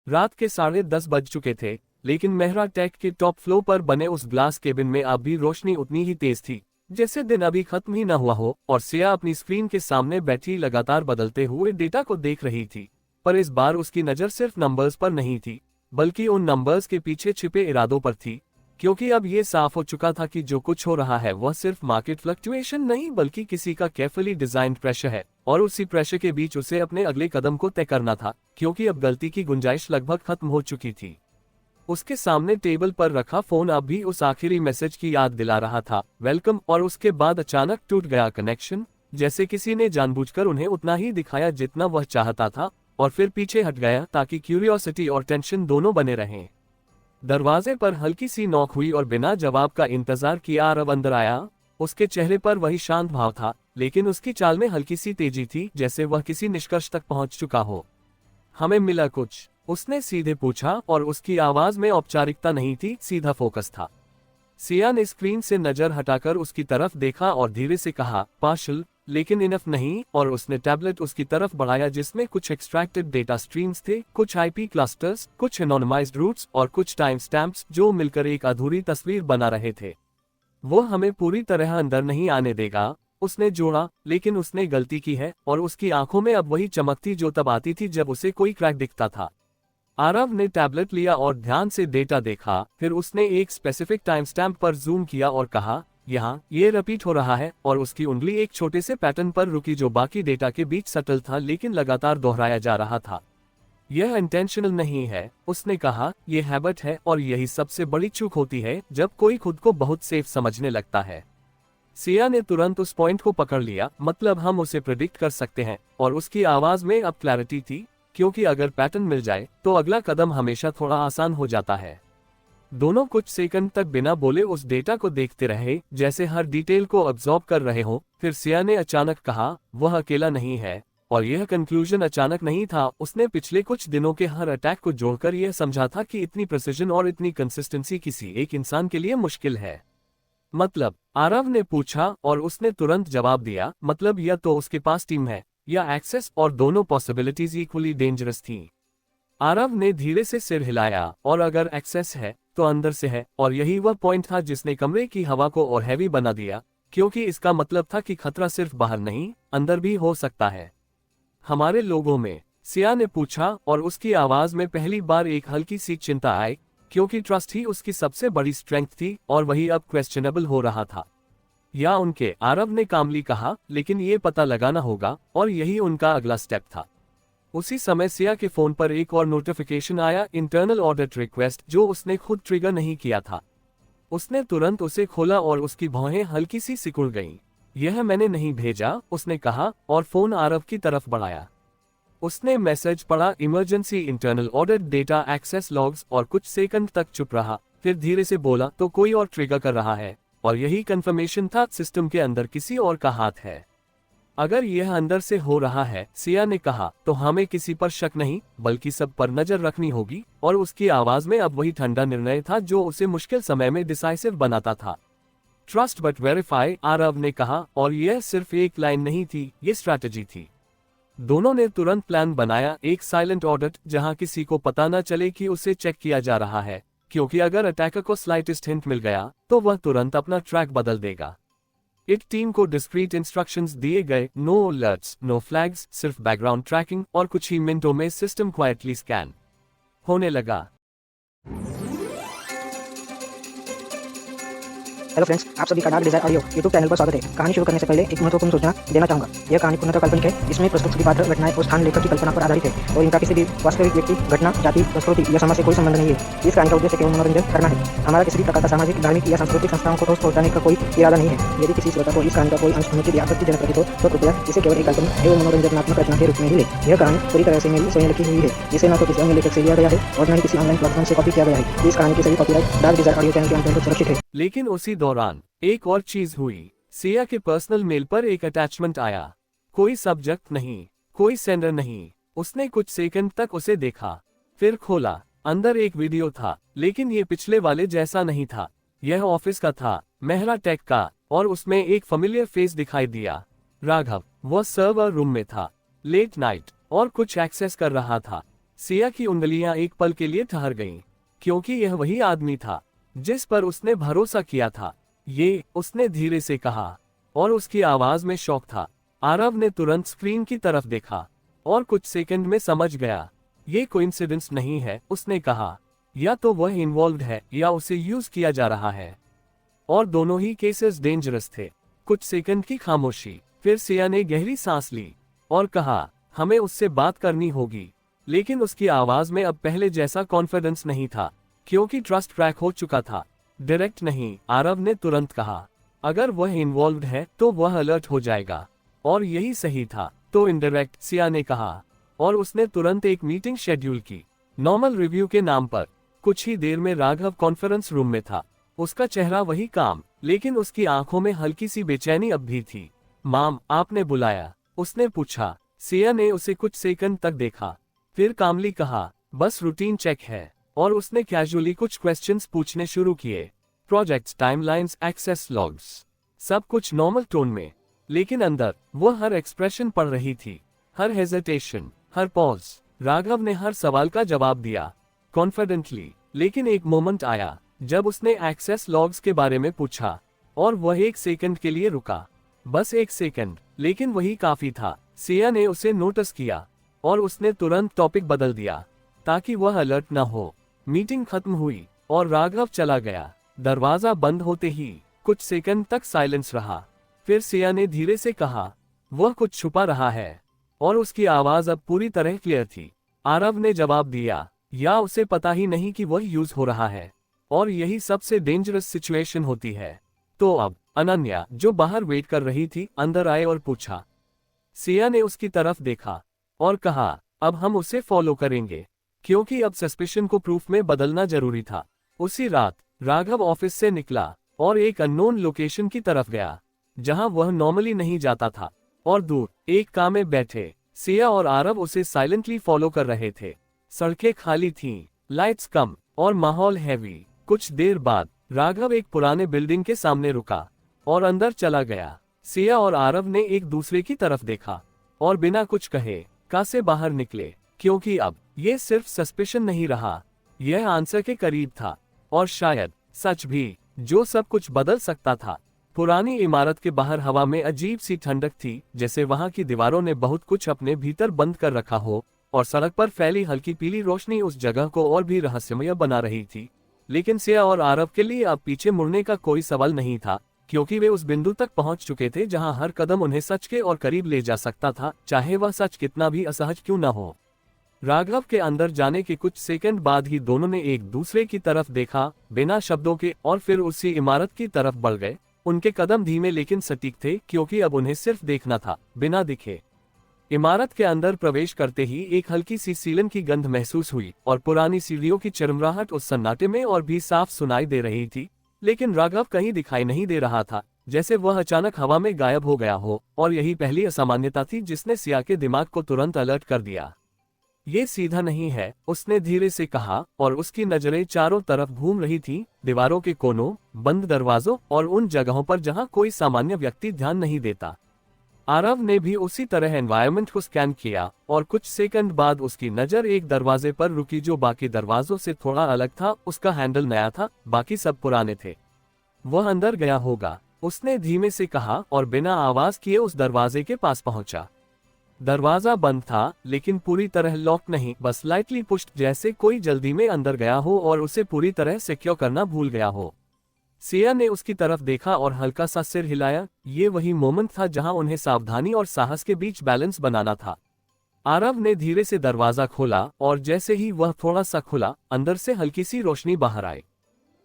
रात के 10:30 बज चुके थे, लेकिन मेहरा टेक के टॉप फ्लोर पर बने उस ग्लास केबिन में अब भी रोशनी उतनी ही तेज थी जैसे दिन अभी खत्म ही न हुआ हो, और सिया अपनी स्क्रीन के सामने बैठी लगातार बदलते हुए डेटा को देख रही थी। पर इस बार उसकी नज़र सिर्फ नंबर्स पर नहीं थी, बल्कि उन नंबर्स के पीछे छिपे इरादों पर थी। क्योंकि अब ये साफ हो चुका था कि जो कुछ हो रहा है वह सिर्फ मार्केट फ्लक्चुएशन नहीं बल्कि किसी का केयरफुली डिजाइंड प्रेशर है, और उसी प्रेशर के बीच उसे अपने अगले कदम को तय करना था, क्योंकि अब गलती की गुंजाइश लगभग खत्म हो चुकी थी। उसके सामने टेबल पर रखा फोन अब भी उस आखिरी मैसेज की याद दिला रहा था, वेलकम, और उसके बाद अचानक टूट गया कनेक्शन, जैसे किसी ने जानबूझकर उन्हें उतना ही दिखाया जितना वह चाहता था, और फिर पीछे हट गया ताकि क्यूरियोसिटी और टेंशन दोनों बने रहें। दरवाजे पर हल्की सी नॉक हुई और बिना जवाब का इंतजार किया आरव अंदर आया। उसके चेहरे पर वही शांत भाव था, लेकिन उसकी चाल में हल्की सी तेजी थी, जैसे वह किसी निष्कर्ष तक पहुंच चुका हो। हमें मिला कुछ? उसने सीधे पूछा, और उसकी आवाज में औपचारिकता नहीं थी, सीधा फोकस था। सिया ने स्क्रीन से नजर हटाकर उसकी तरफ देखा और धीरे से कहा, पार्शल, लेकिन इनफ नहीं, और उसने टैबलेट उसकी तरफ बढ़ाया जिसमें कुछ एक्सट्रैक्टेड डेटा स्ट्रीम्स थे, कुछ आईपी क्लस्टर्स, कुछ एनोनिमाइज्ड रूट्स और कुछ टाइम स्टैम्प्स जो मिलकर एक अधूरी तस्वीर बना रहे थे। वो हमें पूरी तरह अंदर नहीं आने देगा, उसने जोड़ा, लेकिन उसने गलती की है, और उसकी आंखों में अब वही चमक थी जो तब आती थी जब उसे कोई क्रैक दिखता था। आरव ने टैबलेट लिया और ध्यान से डेटा देखा, फिर उसने एक स्पेसिफिक टाइम स्टैम्प पर जूम किया और कहा, यहाँ ये रिपीट हो रहा है, और उसकी उंगली एक छोटे से पैटर्न पर रुकी जो बाकी डेटा के बीच सटल था लेकिन लगातार दोहराया जा रहा था। यह इंटेंशनल नहीं है, उसने कहा, यह हैबिट है, और यही सबसे बड़ी चूक होती है जब कोई खुद को बहुत सेफ समझने लगता है। सिया ने तुरंत उस पॉइंट को पकड़ लिया, मतलब हम उसे प्रेडिक्ट कर सकते हैं, और उसकी आवाज में अब क्लैरिटी थी, क्योंकि अगर पैटर्न मिल जाए तो अगला कदम हमेशा थोड़ा आसान हो जाता है। दोनों कुछ सेकंड तक बिना बोले उस डेटा को देखते रहे, जैसे हर डिटेल को अब्सॉर्ब कर रहे हो। फिर सिया ने अचानक कहा, वह अकेला नहीं है, और यह कंक्लूजन अचानक नहीं था। उसने पिछले कुछ दिनों के हर अटैक को जोड़कर यह समझा था कि इतनी प्रिसिजन और इतनी कंसिस्टेंसी किसी एक इंसान के लिए मुश्किल है। मतलब? आरव ने पूछा, और उसने तुरंत जवाब दिया, मतलब या तो उसके पास टीम है या एक्सेस, और दोनों पॉसिबिलिटीज इक्वली डेंजरस थीं। आरव ने धीरे से सिर हिलाया, और अगर एक्सेस है तो अंदर से है, और यही वह पॉइंट था जिसने कमरे की हवा को और हैवी बना दिया, क्योंकि इसका मतलब था कि खतरा सिर्फ बाहर नहीं, अंदर भी हो सकता है। हमारे लोगों में? सिया ने पूछा, और उसकी आवाज में पहली बार एक हल्की सी चिंता आई, क्योंकि ट्रस्ट ही उसकी सबसे बड़ी स्ट्रेंथ थी, और वही अब क्वेश्चनेबल हो रहा था। या उनके? आरव ने कामली कहा, लेकिन ये पता लगाना होगा, और यही उनका अगला स्टेप था। उसी समय सिया के फोन पर एक और नोटिफिकेशन आया, इंटरनल ऑडिट रिक्वेस्ट, जो उसने खुद ट्रिगर नहीं किया था। उसने तुरंत उसे खोला और उसकी भौहें हल्की सी सिकुड़ गईं। यह मैंने नहीं भेजा, उसने कहा, और फोन आरव की तरफ बढ़ाया। उसने मैसेज पढ़ा, emergency internal audit data access logs, और कुछ सेकंड तक चुप रहा, फिर धीरे से बोला, तो कोई और ट्रिगर कर रहा है, और यही कंफर्मेशन था, सिस्टम के अंदर किसी और का हाथ है। अगर यह अंदर से हो रहा है, सिया ने कहा, तो हमें किसी पर शक नहीं बल्कि सब पर नजर रखनी होगी, और उसकी आवाज में अब वही ठंडा निर्णय था जो उसे मुश्किल समय में डिसाइसिव बनाता था। ट्रस्ट बट वेरीफाई, आरव ने कहा, और यह सिर्फ एक लाइन नहीं थी, ये स्ट्रैटेजी थी। दोनों ने तुरंत प्लान बनाया, एक साइलेंट ऑडिट जहां किसी को पता न चले कि उसे चेक किया जा रहा है, क्योंकि अगर अटैकर को स्लाइटेस्ट हिंट मिल गया तो वह तुरंत अपना ट्रैक बदल देगा। एक टीम को डिस्क्रीट इंस्ट्रक्शंस दिए गए, नो अलर्ट्स, नो फ्लैग्स, सिर्फ बैकग्राउंड ट्रैकिंग, और कुछ ही मिनटों में सिस्टम क्वाइटली स्कैन होने लगा। हेलो फ्रेंड्स, आप सभी का Dark Desire Audio YouTube channel पर स्वागत है। कहानी शुरू करने से पहले एक महत्वपूर्ण सूचना देना चाहूंगा। यह कहानी पूर्णतः काल्पनिक है। इसमें प्रस्तुत सभी पात्र, घटनाएं और स्थान लेखक की कल्पना पर आधारित है, और इनका किसी भी वास्तविक व्यक्ति, घटना, जाति, संस्कृति या समाज से कोई संबंध नहीं है। इस कहानी का उद्देश्य केवल मनोरंजन करना है। हमारा किसी भी प्रकार का सामाजिक, धार्मिक या सांस्कृतिक संस्थाओं को ठोस पहुंचाने का कोई इरादा नहीं है। यदि किसी श्रोता को इस कहानी का कोई अंश सुनने के लिए आपत्तिजनक प्रतीत हो तो कृपया इसे केवल एक काल्पनिक एवं मनोरंजनात्मक रचना के रूप में ही ले। यह कहानी पूरी तरह से मेरी स्वयं लिखी हुई है, जिसे न तो किसी अन्य लेखक से लिया गया है और न ही किसी ऑनलाइन प्लेटफॉर्म से कॉपी किया गया है। इस कहानी की सभी copyright Dark Desire Audio channel के अंतर्गत सुरक्षित है। लेकिन उसी दौरान एक और चीज हुई। सिया के पर्सनल मेल पर एक अटैचमेंट आया। कोई सब्जेक्ट नहीं, कोई सेंडर नहीं। उसने कुछ सेकंड तक उसे देखा, फिर खोला। अंदर एक वीडियो था, लेकिन ये पिछले वाले जैसा नहीं था। यह ऑफिस का था, मेहरा टेक का, और उसमें एक फेमिलियर फेस दिखाई दिया, राघव। वह सर्वर रूम में था, लेट नाइट, और कुछ एक्सेस कर रहा था। सिया की उंगलियां एक पल के लिए ठहर गईं, क्योंकि यह वही आदमी था जिस पर उसने भरोसा किया था। ये, उसने धीरे से कहा, और उसकी आवाज में शौक था। आरव ने तुरंत स्क्रीन की तरफ देखा और कुछ सेकंड में समझ गया। ये कोइंसिडेंस नहीं है, उसने कहा। या तो वह इन्वॉल्व्ड है या उसे यूज किया जा रहा है, और दोनों ही केसेस डेंजरस थे। कुछ सेकंड की खामोशी, फिर सिया ने गहरी सांस ली और कहा, हमें उससे बात करनी होगी। लेकिन उसकी आवाज में अब पहले जैसा कॉन्फिडेंस नहीं था, क्योंकि ट्रस्ट क्रैक हो चुका था। डायरेक्ट नहीं, आरव ने तुरंत कहा। अगर वह इन्वॉल्व्ड है तो वह अलर्ट हो जाएगा, और यही सही था। तो इनडायरेक्ट, सिया ने कहा, और उसने तुरंत एक मीटिंग शेड्यूल की, नॉर्मल रिव्यू के नाम पर। कुछ ही देर में राघव कॉन्फ्रेंस रूम में था। उसका चेहरा वही काम, लेकिन उसकी आंखों में हल्की सी बेचैनी अब भी थी। माम, आपने बुलाया? उसने पूछा। सिया ने उसे कुछ सेकंड तक देखा, फिर कामली कहा, बस रूटीन चेक है। और उसने कैजुअली कुछ क्वेश्चंस पूछने शुरू किए। प्रोजेक्ट्स, टाइमलाइंस, एक्सेस लॉग्स, सब कुछ नॉर्मल टोन में। लेकिन अंदर वो हर एक्सप्रेशन पढ़ रही थी, हर हेजिटेशन, हर पॉज। राघव ने हर सवाल का जवाब दिया कॉन्फिडेंटली, लेकिन एक मोमेंट आया जब उसने एक्सेस लॉग्स के बारे में पूछा, और वह एक सेकंड के लिए रुका। बस एक सेकंड, लेकिन वही काफी था। सिया ने उसे नोटिस किया, और उसने तुरंत टॉपिक बदल दिया ताकि वह अलर्ट न हो। मीटिंग खत्म हुई और राघव चला गया। दरवाजा बंद होते ही कुछ सेकंड तक साइलेंस रहा। फिर सिया ने धीरे से कहा, वह कुछ छुपा रहा है, और उसकी आवाज अब पूरी तरह क्लियर थी। आरव ने जवाब दिया, या उसे पता ही नहीं कि वह यूज हो रहा है, और यही सबसे डेंजरस सिचुएशन होती है। तो अब अनन्या, जो बाहर वेट कर रही थी, अंदर आए और पूछा। सिया ने उसकी तरफ देखा और कहा, अब हम उसे फॉलो करेंगे, क्योंकि अब सस्पिशन को प्रूफ में बदलना जरूरी था। उसी रात राघव ऑफिस से निकला और एक अननोन लोकेशन की तरफ गया, जहां वह नॉर्मली नहीं जाता था। और दूर एक कार में बैठे सिया और आरव उसे साइलेंटली फॉलो कर रहे थे। सड़कें खाली थीं, लाइट्स कम, और माहौल हैवी। कुछ देर बाद राघव एक पुराने बिल्डिंग के सामने रुका और अंदर चला गया। सिया और आरव ने एक दूसरे की तरफ देखा और बिना कुछ कहे कार से बाहर निकले, क्योंकि अब ये सिर्फ सस्पिशन नहीं रहा, यह आंसर के करीब था, और शायद सच भी, जो सब कुछ बदल सकता था। पुरानी इमारत के बाहर हवा में अजीब सी ठंडक थी, जैसे वहां की दीवारों ने बहुत कुछ अपने भीतर बंद कर रखा हो, और सड़क पर फैली हल्की पीली रोशनी उस जगह को और भी रहस्यमय बना रही थी। लेकिन सिया और आरव के लिए अब पीछे मुड़ने का कोई सवाल नहीं था, क्योंकि वे उस बिंदु तक पहुंच चुके थे जहां हर कदम उन्हें सच के और करीब ले जा सकता था, चाहे वह सच कितना भी असहज क्यों न हो। राघव के अंदर जाने के कुछ सेकंड बाद ही दोनों ने एक दूसरे की तरफ देखा, बिना शब्दों के, और फिर उसी इमारत की तरफ बढ़ गए। उनके कदम धीमे लेकिन सटीक थे, क्योंकि अब उन्हें सिर्फ देखना था, बिना दिखे। इमारत के अंदर प्रवेश करते ही एक हल्की सी सीलन की गंध महसूस हुई, और पुरानी सीढ़ियों की चरमराहट उस सन्नाटे में और भी साफ सुनाई दे रही थी। लेकिन राघव कहीं दिखाई नहीं दे रहा था, जैसे वह अचानक हवा में गायब हो गया हो, और यही पहली असामान्यता थी जिसने सिया के दिमाग को तुरंत अलर्ट कर दिया। ये सीधा नहीं है, उसने धीरे से कहा, और उसकी नजरें चारों तरफ घूम रही थीं, दीवारों के कोनों, बंद दरवाजों, और उन जगहों पर जहां कोई सामान्य व्यक्ति ध्यान नहीं देता। आरव ने भी उसी तरह एनवायरनमेंट को स्कैन किया, और कुछ सेकंड बाद उसकी नजर एक दरवाजे पर रुकी जो बाकी दरवाजों से थोड़ा अलग था। उसका हैंडल नया था, बाकी सब पुराने थे। वह अंदर गया होगा, उसने धीमे से कहा, और बिना आवाज किए उस दरवाजे के पास पहुंचा। दरवाजा बंद था, लेकिन पूरी तरह लॉक नहीं, बस लाइटली पुश्ड, जैसे कोई जल्दी में अंदर गया हो और उसे पूरी तरह सिक्योर करना भूल गया हो। सिया ने उसकी तरफ देखा और हल्का सा सिर हिलाया। ये वही मोमेंट था जहां उन्हें सावधानी और साहस के बीच बैलेंस बनाना था। आरव ने धीरे से दरवाजा खोला, और जैसे ही वह थोड़ा सा खुला, अंदर से हल्की सी रोशनी बाहर आई।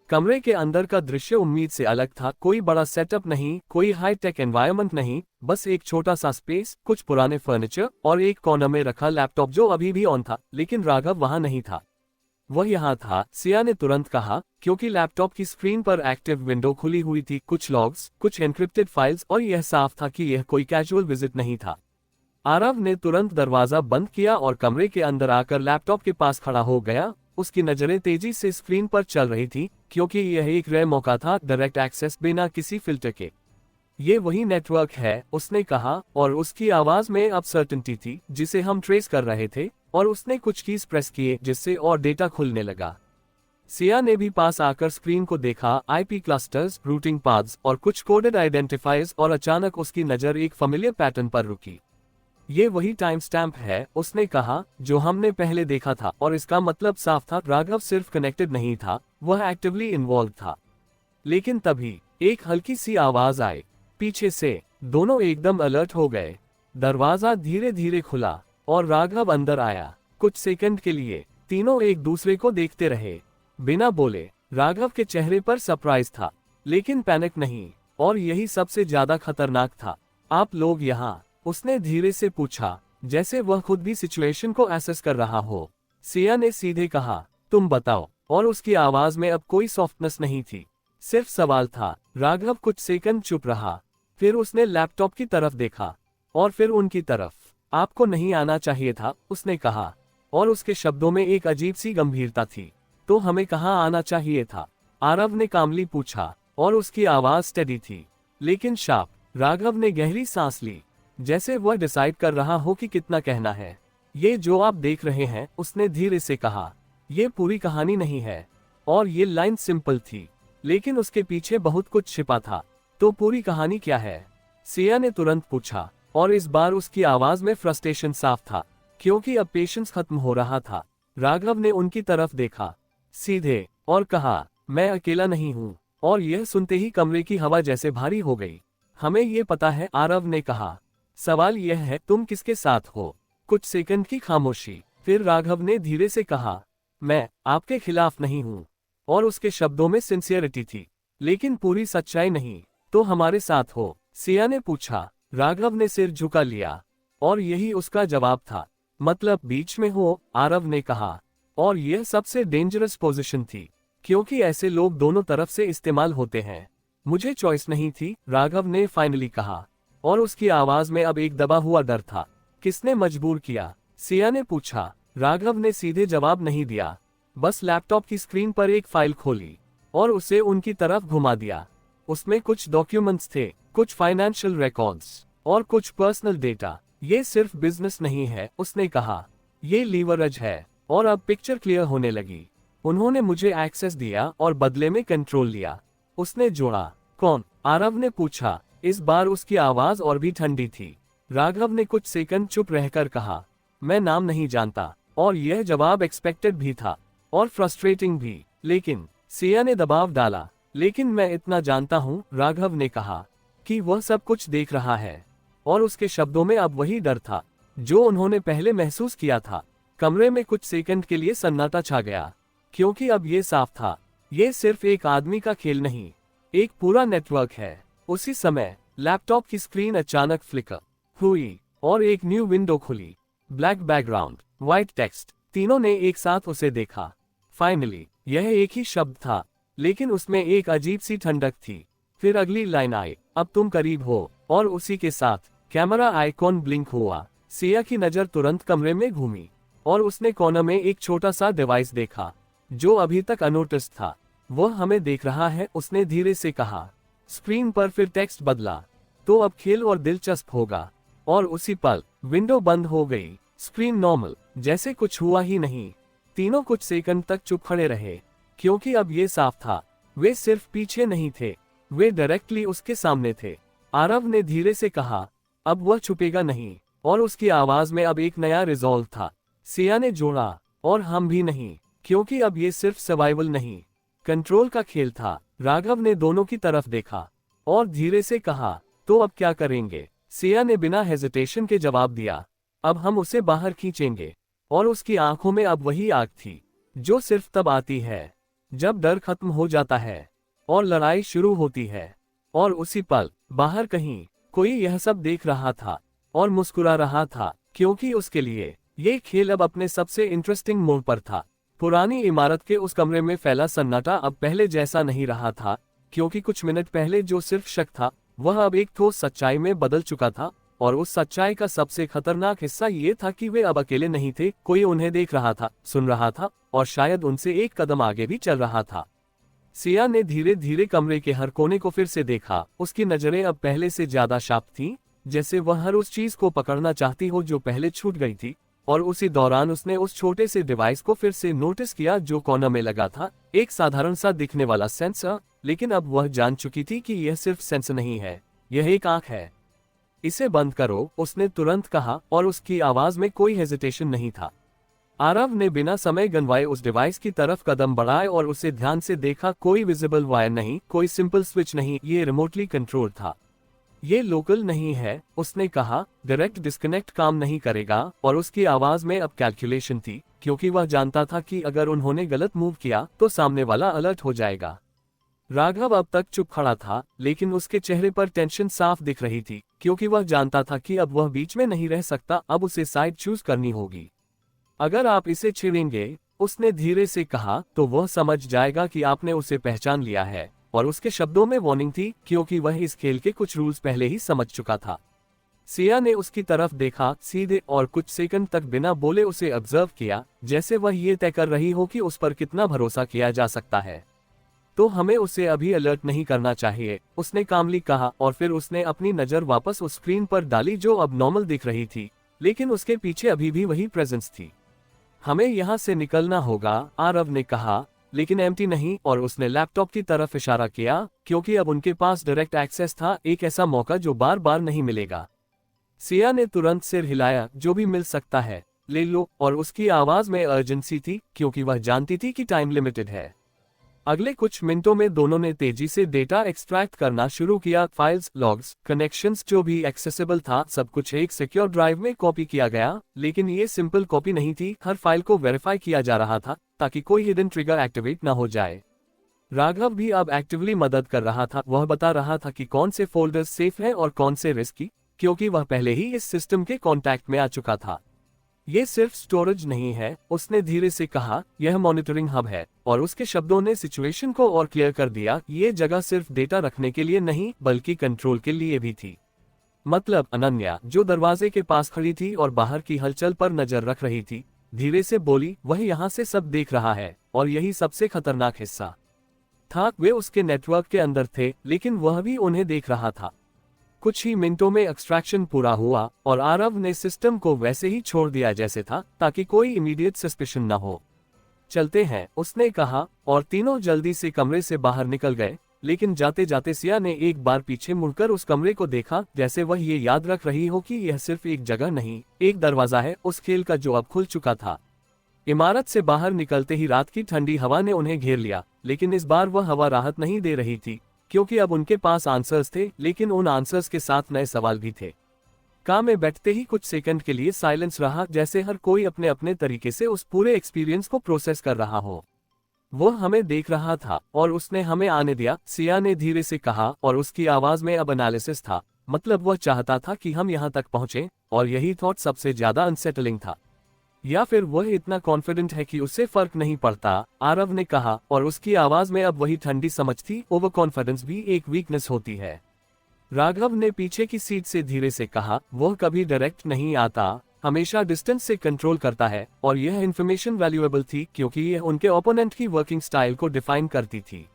कमरे के अंदर का दृश्य उम्मीद से अलग था। कोई बड़ा सेटअप नहीं, कोई हाई टेक एनवायरनमेंट नहीं, बस एक छोटा सा स्पेस, कुछ पुराने फर्नीचर, और एक कॉर्नर में रखा लैपटॉप जो अभी भी ऑन था। लेकिन राघव वहां नहीं था। वह यहाँ था, सिया ने तुरंत कहा, क्योंकि लैपटॉप की स्क्रीन पर एक्टिव विंडो खुली हुई थी, कुछ लॉग्स, कुछ एन्क्रिप्टेड फाइल्स, और यह साफ था कि यह कोई कैजुअल विजिट नहीं था। आरव ने तुरंत दरवाजा बंद किया और कमरे के अंदर आकर लैपटॉप के पास खड़ा हो गया। उसकी नजरें तेजी से स्क्रीन पर चल रही थी, क्योंकि यह एक रेयर मौका था, डायरेक्ट एक्सेस बिना किसी फिल्टर के। ये वही नेटवर्क है, उसने कहा, और उसकी आवाज में अब सर्टेनिटी थी जिसे हम ट्रेस कर रहे थे, और उसने कुछ कीज प्रेस किए जिससे और डेटा खुलने लगा। सिया ने भी पास आकर स्क्रीन को देखा, आईपी क्लस्टर्स, रूटिंग पाथ्स और कुछ कोडेड आइडेंटिफायर्स, और अचानक उसकी नजर एक फेमिलियर पैटर्न पर रुकी। ये वही टाइम स्टैम्प है, उसने कहा, जो हमने पहले देखा था, और इसका मतलब साफ था, राघव सिर्फ कनेक्टेड नहीं था, वह एक्टिवली इन्वॉल्व था। लेकिन तभी एक हल्की सी आवाज आई पीछे से। दोनों एकदम अलर्ट हो गए। दरवाजा धीरे धीरे खुला और राघव अंदर आया। कुछ सेकंड के लिए तीनों एक दूसरे को देखते रहे, बिना बोले। राघव के चेहरे पर सरप्राइज था, लेकिन पैनिक नहीं, और यही सबसे ज्यादा खतरनाक था। आप लोग यहाँ? उसने धीरे से पूछा, जैसे वह खुद भी सिचुएशन को एसेस कर रहा हो। सिया ने सीधे कहा, तुम बताओ, और उसकी आवाज में अब कोई सॉफ्टनेस नहीं थी, सिर्फ सवाल था। राघव कुछ सेकंड चुप रहा, फिर उसने लैपटॉप की तरफ देखा, और फिर उनकी तरफ। आपको नहीं आना चाहिए था, उसने कहा, और उसके शब्दों में एक अजीब सी गंभीरता थी। तो हमें कहाँ आना चाहिए था? आरव ने कामली पूछा, और उसकी आवाज स्टेडी थी, लेकिन शार्प। राघव ने गहरी सांस ली, जैसे वह डिसाइड कर रहा हो कि कितना कहना है। ये जो आप देख रहे हैं, उसने धीरे से कहा, ये पूरी कहानी नहीं है। और ये लाइन सिंपल थी, लेकिन उसके पीछे बहुत कुछ छिपा था। तो पूरी कहानी क्या है? सिया ने तुरंत पूछा, और इस बार उसकी आवाज में फ्रस्ट्रेशन साफ था, क्योंकि अब पेशेंस खत्म हो रहा था। राघव ने उनकी तरफ देखा सीधे, और कहा, मैं अकेला नहीं हूँ। और यह सुनते ही कमरे की हवा जैसे भारी हो गई। हमें ये पता है, आरव ने कहा। सवाल यह है, तुम किसके साथ हो? कुछ सेकंड की खामोशी, फिर राघव ने धीरे से कहा, मैं आपके खिलाफ नहीं हूँ। और उसके शब्दों में सिंसियरिटी थी, लेकिन पूरी सच्चाई नहीं। तो हमारे साथ हो? सिया ने पूछा। राघव ने सिर झुका लिया, और यही उसका जवाब था। मतलब बीच में हो, आरव ने कहा। और यह सबसे डेंजरस पोजीशन थी, क्योंकि ऐसे लोग दोनों तरफ से इस्तेमाल होते हैं। मुझे चॉइस नहीं थी, राघव ने फाइनली कहा, और उसकी आवाज में अब एक दबा हुआ डर था। किसने मजबूर किया? सिया ने पूछा। राघव ने सीधे जवाब नहीं दिया, बस लैपटॉप की स्क्रीन पर एक फाइल खोली, और उसे उनकी तरफ घुमा दिया। उसमें कुछ डॉक्यूमेंट्स थे, कुछ फाइनेंशियल रिकॉर्ड्स, और कुछ पर्सनल डेटा। ये सिर्फ बिजनेस नहीं है, उसने कहा, ये लीवरेज है। और अब पिक्चर क्लियर होने लगी। उन्होंने मुझे एक्सेस दिया और बदले में कंट्रोल लिया, उसने जोड़ा। कौन? आरव ने पूछा। इस बार उसकी आवाज और भी ठंडी थी। राघव ने कुछ सेकंड चुप रहकर कहा, मैं नाम नहीं जानता। और यह जवाब एक्सपेक्टेड भी था, और फ्रस्ट्रेटिंग भी। लेकिन सिया ने दबाव डाला, लेकिन मैं इतना जानता हूँ, राघव ने कहा, कि वह सब कुछ देख रहा है। और उसके शब्दों में अब वही डर था जो उन्होंने पहले महसूस किया था। कमरे में कुछ सेकंड के लिए सन्नाटा छा गया, क्योंकि अब ये साफ था, ये सिर्फ एक आदमी का खेल नहीं, एक पूरा नेटवर्क है। उसी समय लैपटॉप की स्क्रीन अचानक फ्लिकर हुई, और एक न्यू विंडो खुली। Black background, white text. तीनों ने एक साथ उसे देखा। फाइनली, यह एक ही शब्द था, लेकिन उसमें एक अजीब सी ठंडक थी। फिर अगली लाइन आई, अब तुम करीब हो। और उसी के साथ कैमरा आइकॉन ब्लिंक हुआ। सिया की नजर तुरंत कमरे में घूमी, और उसने कोने में एक छोटा सा डिवाइस देखा, जो अभी तक अनोटिस्ड था। वह हमें देख रहा है, उसने धीरे से कहा। स्क्रीन पर फिर टेक्स्ट बदला, तो अब खेल और दिलचस्प होगा। और उसी पल विंडो बंद हो गई। स्क्रीन नॉर्मल, जैसे कुछ हुआ ही नहीं। तीनों कुछ सेकंड तक चुप खड़े रहे, क्योंकि अब ये साफ था, वे सिर्फ पीछे नहीं थे, वे डायरेक्टली उसके सामने थे। आरव ने धीरे से कहा, अब वह छुपेगा नहीं। और उसकी आवाज में अब एक नया रिजॉल्व था। सिया ने जोड़ा, और हम भी नहीं, क्योंकि अब ये सिर्फ सर्वाइवल नहीं, कंट्रोल का खेल था। राघव ने दोनों की तरफ देखा, और धीरे से कहा, तो अब क्या करेंगे? सिया ने बिना हेजिटेशन के जवाब दिया, अब हम उसे बाहर खींचेंगे। और उसकी आंखों में अब वही आग थी, जो सिर्फ तब आती है जब डर खत्म हो जाता है, और लड़ाई शुरू होती है। और उसी पल बाहर कहीं कोई यह सब देख रहा था, और मुस्कुरा रहा था, क्योंकि उसके लिए ये खेल अब अपने सबसे इंटरेस्टिंग मोड़ पर था। पुरानी इमारत के उस कमरे में फैला सन्नाटा अब पहले जैसा नहीं रहा था, क्योंकि कुछ मिनट पहले जो सिर्फ शक था, वह अब एक ठोस सच्चाई में बदल चुका था। और उस सच्चाई का सबसे खतरनाक हिस्सा ये था कि वे अब अकेले नहीं थे, कोई उन्हें देख रहा था, सुन रहा था, और शायद उनसे एक कदम आगे भी चल रहा था। सिया ने धीरे धीरे कमरे के हर कोने को फिर से देखा। उसकी नजरें अब पहले से ज्यादा शार्प थीं, जैसे वह हर उस चीज को पकड़ना चाहती हो जो पहले छूट गई थी। और उसी दौरान उसने उस छोटे से डिवाइस को फिर से नोटिस किया जो कोने में लगा था, एक साधारण सा दिखने वाला सेंसर। लेकिन अब वह जान चुकी थी कि यह सिर्फ सेंसर नहीं है, यह एक आंख है। इसे बंद करो, उसने तुरंत कहा, और उसकी आवाज में कोई हेजिटेशन नहीं था। आरव ने बिना समय गंवाए उस डिवाइस की तरफ कदम बढ़ाए और उसे ध्यान से देखा। कोई विजिबल वायर नहीं, कोई सिंपल स्विच नहीं, ये रिमोटली कंट्रोल था। ये लोकल नहीं है, उसने कहा। डायरेक्ट डिस्कनेक्ट काम नहीं करेगा। और उसकी आवाज में अब कैलकुलेशन थी, क्योंकि वह जानता था कि अगर उन्होंने गलत मूव किया तो सामने वाला अलर्ट हो जाएगा। राघव अब तक चुप खड़ा था, लेकिन उसके चेहरे पर टेंशन साफ दिख रही थी, क्योंकि वह जानता था कि अब वह बीच में नहीं रह सकता। अब उसे साइड चूज करनी होगी। अगर आप इसे छेड़ेंगे, उसने धीरे से कहा, तो वह समझ जाएगा कि आपने उसे पहचान लिया है। और उसके शब्दों में वार्निंग थी, क्योंकि वह इस खेल के कुछ रूल्स पहले ही समझ चुका था। सिया ने उसकी तरफ देखा सीधे और कुछ सेकंड तक बिना बोले उसे ऑब्जर्व किया, जैसे वह ये तय कर रही हो कि उस पर कितना भरोसा किया जा सकता है। तो हमें उसे अभी अलर्ट नहीं करना चाहिए, उसने कामली कहा। और फिर उसने अपनी नजर वापस उस स्क्रीन पर डाली जो अब नॉर्मल दिख रही थी, लेकिन उसके पीछे अभी भी वही प्रेजेंस थी। हमें यहाँ से निकलना होगा, आरव ने कहा, लेकिन एम्प्टी नहीं। और उसने लैपटॉप की तरफ इशारा किया, क्योंकि अब उनके पास डायरेक्ट एक्सेस था, एक ऐसा मौका जो बार बार नहीं मिलेगा। सिया ने तुरंत सिर हिलाया, जो भी मिल सकता है ले लो। और उसकी आवाज में अर्जेंसी थी, क्योंकि वह जानती थी कि टाइम लिमिटेड है। अगले कुछ मिनटों में दोनों ने तेजी से डेटा एक्सट्रैक्ट करना शुरू किया। फाइल्स, लॉग्स, कनेक्शंस, जो भी एक्सेसिबल था, सब कुछ एक सिक्योर ड्राइव में कॉपी किया गया। लेकिन ये सिंपल कॉपी नहीं थी, हर फाइल को वेरीफाई किया जा रहा था, ताकि कोई हिडन ट्रिगर एक्टिवेट न हो जाए। राघव भी अब एक्टिवली मदद कर रहा था। वह बता रहा था कि कौन से फोल्डर्स सेफ हैं और कौन से रिस्की, क्योंकि वह पहले ही इस सिस्टम के कॉन्टैक्ट में आ चुका था। ये सिर्फ स्टोरेज नहीं है, उसने धीरे से कहा, यह मॉनिटरिंग हब है। और उसके शब्दों ने सिचुएशन को और क्लियर कर दिया। ये जगह सिर्फ डेटा रखने के लिए नहीं, बल्कि कंट्रोल के लिए भी थी। मतलब अनन्या, जो दरवाजे के पास खड़ी थी और बाहर की हलचल पर नजर रख रही थी, धीरे से बोली, वह यहाँ से सब देख रहा है। और यही सबसे खतरनाक हिस्सा था। वे उसके नेटवर्क के अंदर थे, लेकिन वह भी उन्हें देख रहा था। कुछ ही मिनटों में एक्सट्रैक्शन पूरा हुआ और आरव ने सिस्टम को वैसे ही छोड़ दिया जैसे था, ताकि कोई इमीडिएट सस्पिशन न हो। चलते हैं, उसने कहा। और तीनों जल्दी से कमरे से बाहर निकल गए। लेकिन जाते जाते सिया ने एक बार पीछे मुड़कर उस कमरे को देखा, जैसे वह ये याद रख रही हो कि यह सिर्फ एक जगह नहीं, एक दरवाजा है उस खेल का जो अब खुल चुका था। इमारत से बाहर निकलते ही रात की ठंडी हवा ने उन्हें घेर लिया, लेकिन इस बार वह हवा राहत नहीं दे रही थी, क्योंकि अब उनके पास आंसर्स थे, लेकिन उन आंसर्स के साथ नए सवाल भी थे। कार में बैठते ही कुछ सेकंड के लिए साइलेंस रहा, जैसे हर कोई अपने अपने तरीके से उस पूरे एक्सपीरियंस को प्रोसेस कर रहा हो। वो हमें देख रहा था और उसने हमें आने दिया, सिया ने धीरे से कहा। और उसकी आवाज में अब एनालिसिस था, मतलब वह चाहता था कि हम यहाँ तक पहुंचे। और यही थॉट सबसे ज्यादा अनसेटलिंग था। या फिर वह इतना कॉन्फिडेंट है कि उससे फर्क नहीं पड़ता, आरव ने कहा। और उसकी आवाज में अब वही ठंडी समझ थी। ओवर कॉन्फिडेंस भी एक वीकनेस होती है। राघव ने पीछे की सीट से धीरे से कहा, वह कभी डायरेक्ट नहीं आता, हमेशा डिस्टेंस से कंट्रोल करता है। और यह इन्फॉर्मेशन वैल्यूएबल थी, क्योंकि यह उनके ओपोनेंट की वर्किंग स्टाइल को डिफाइन करती थी।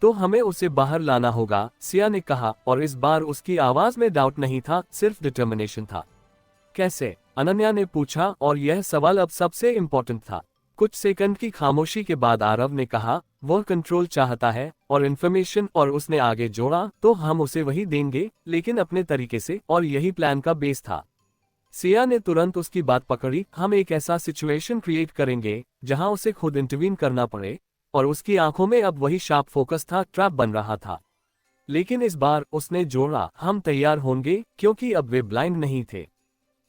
तो हमें उसे बाहर लाना होगा, सिया ने कहा। और इस बार उसकी आवाज में डाउट नहीं था, सिर्फ डिटर्मिनेशन था। कैसे, अनन्या ने पूछा। और यह सवाल अब सबसे इम्पोर्टेंट था। कुछ सेकंड की खामोशी के बाद आरव ने कहा, वह कंट्रोल चाहता है और इन्फॉर्मेशन। और उसने आगे जोड़ा, तो हम उसे वही देंगे, लेकिन अपने तरीके से। और यही प्लान का बेस था। सिया ने तुरंत उसकी बात पकड़ी, हम एक ऐसा सिचुएशन क्रिएट करेंगे जहां उसे खुद इंटरवीन करना पड़े। और उसकी आंखों में अब वही शार्प फोकस था, ट्रैप बन रहा था। लेकिन इस बार उसने जोड़ा, हम तैयार होंगे, क्योंकि अब वे ब्लाइंड नहीं थे।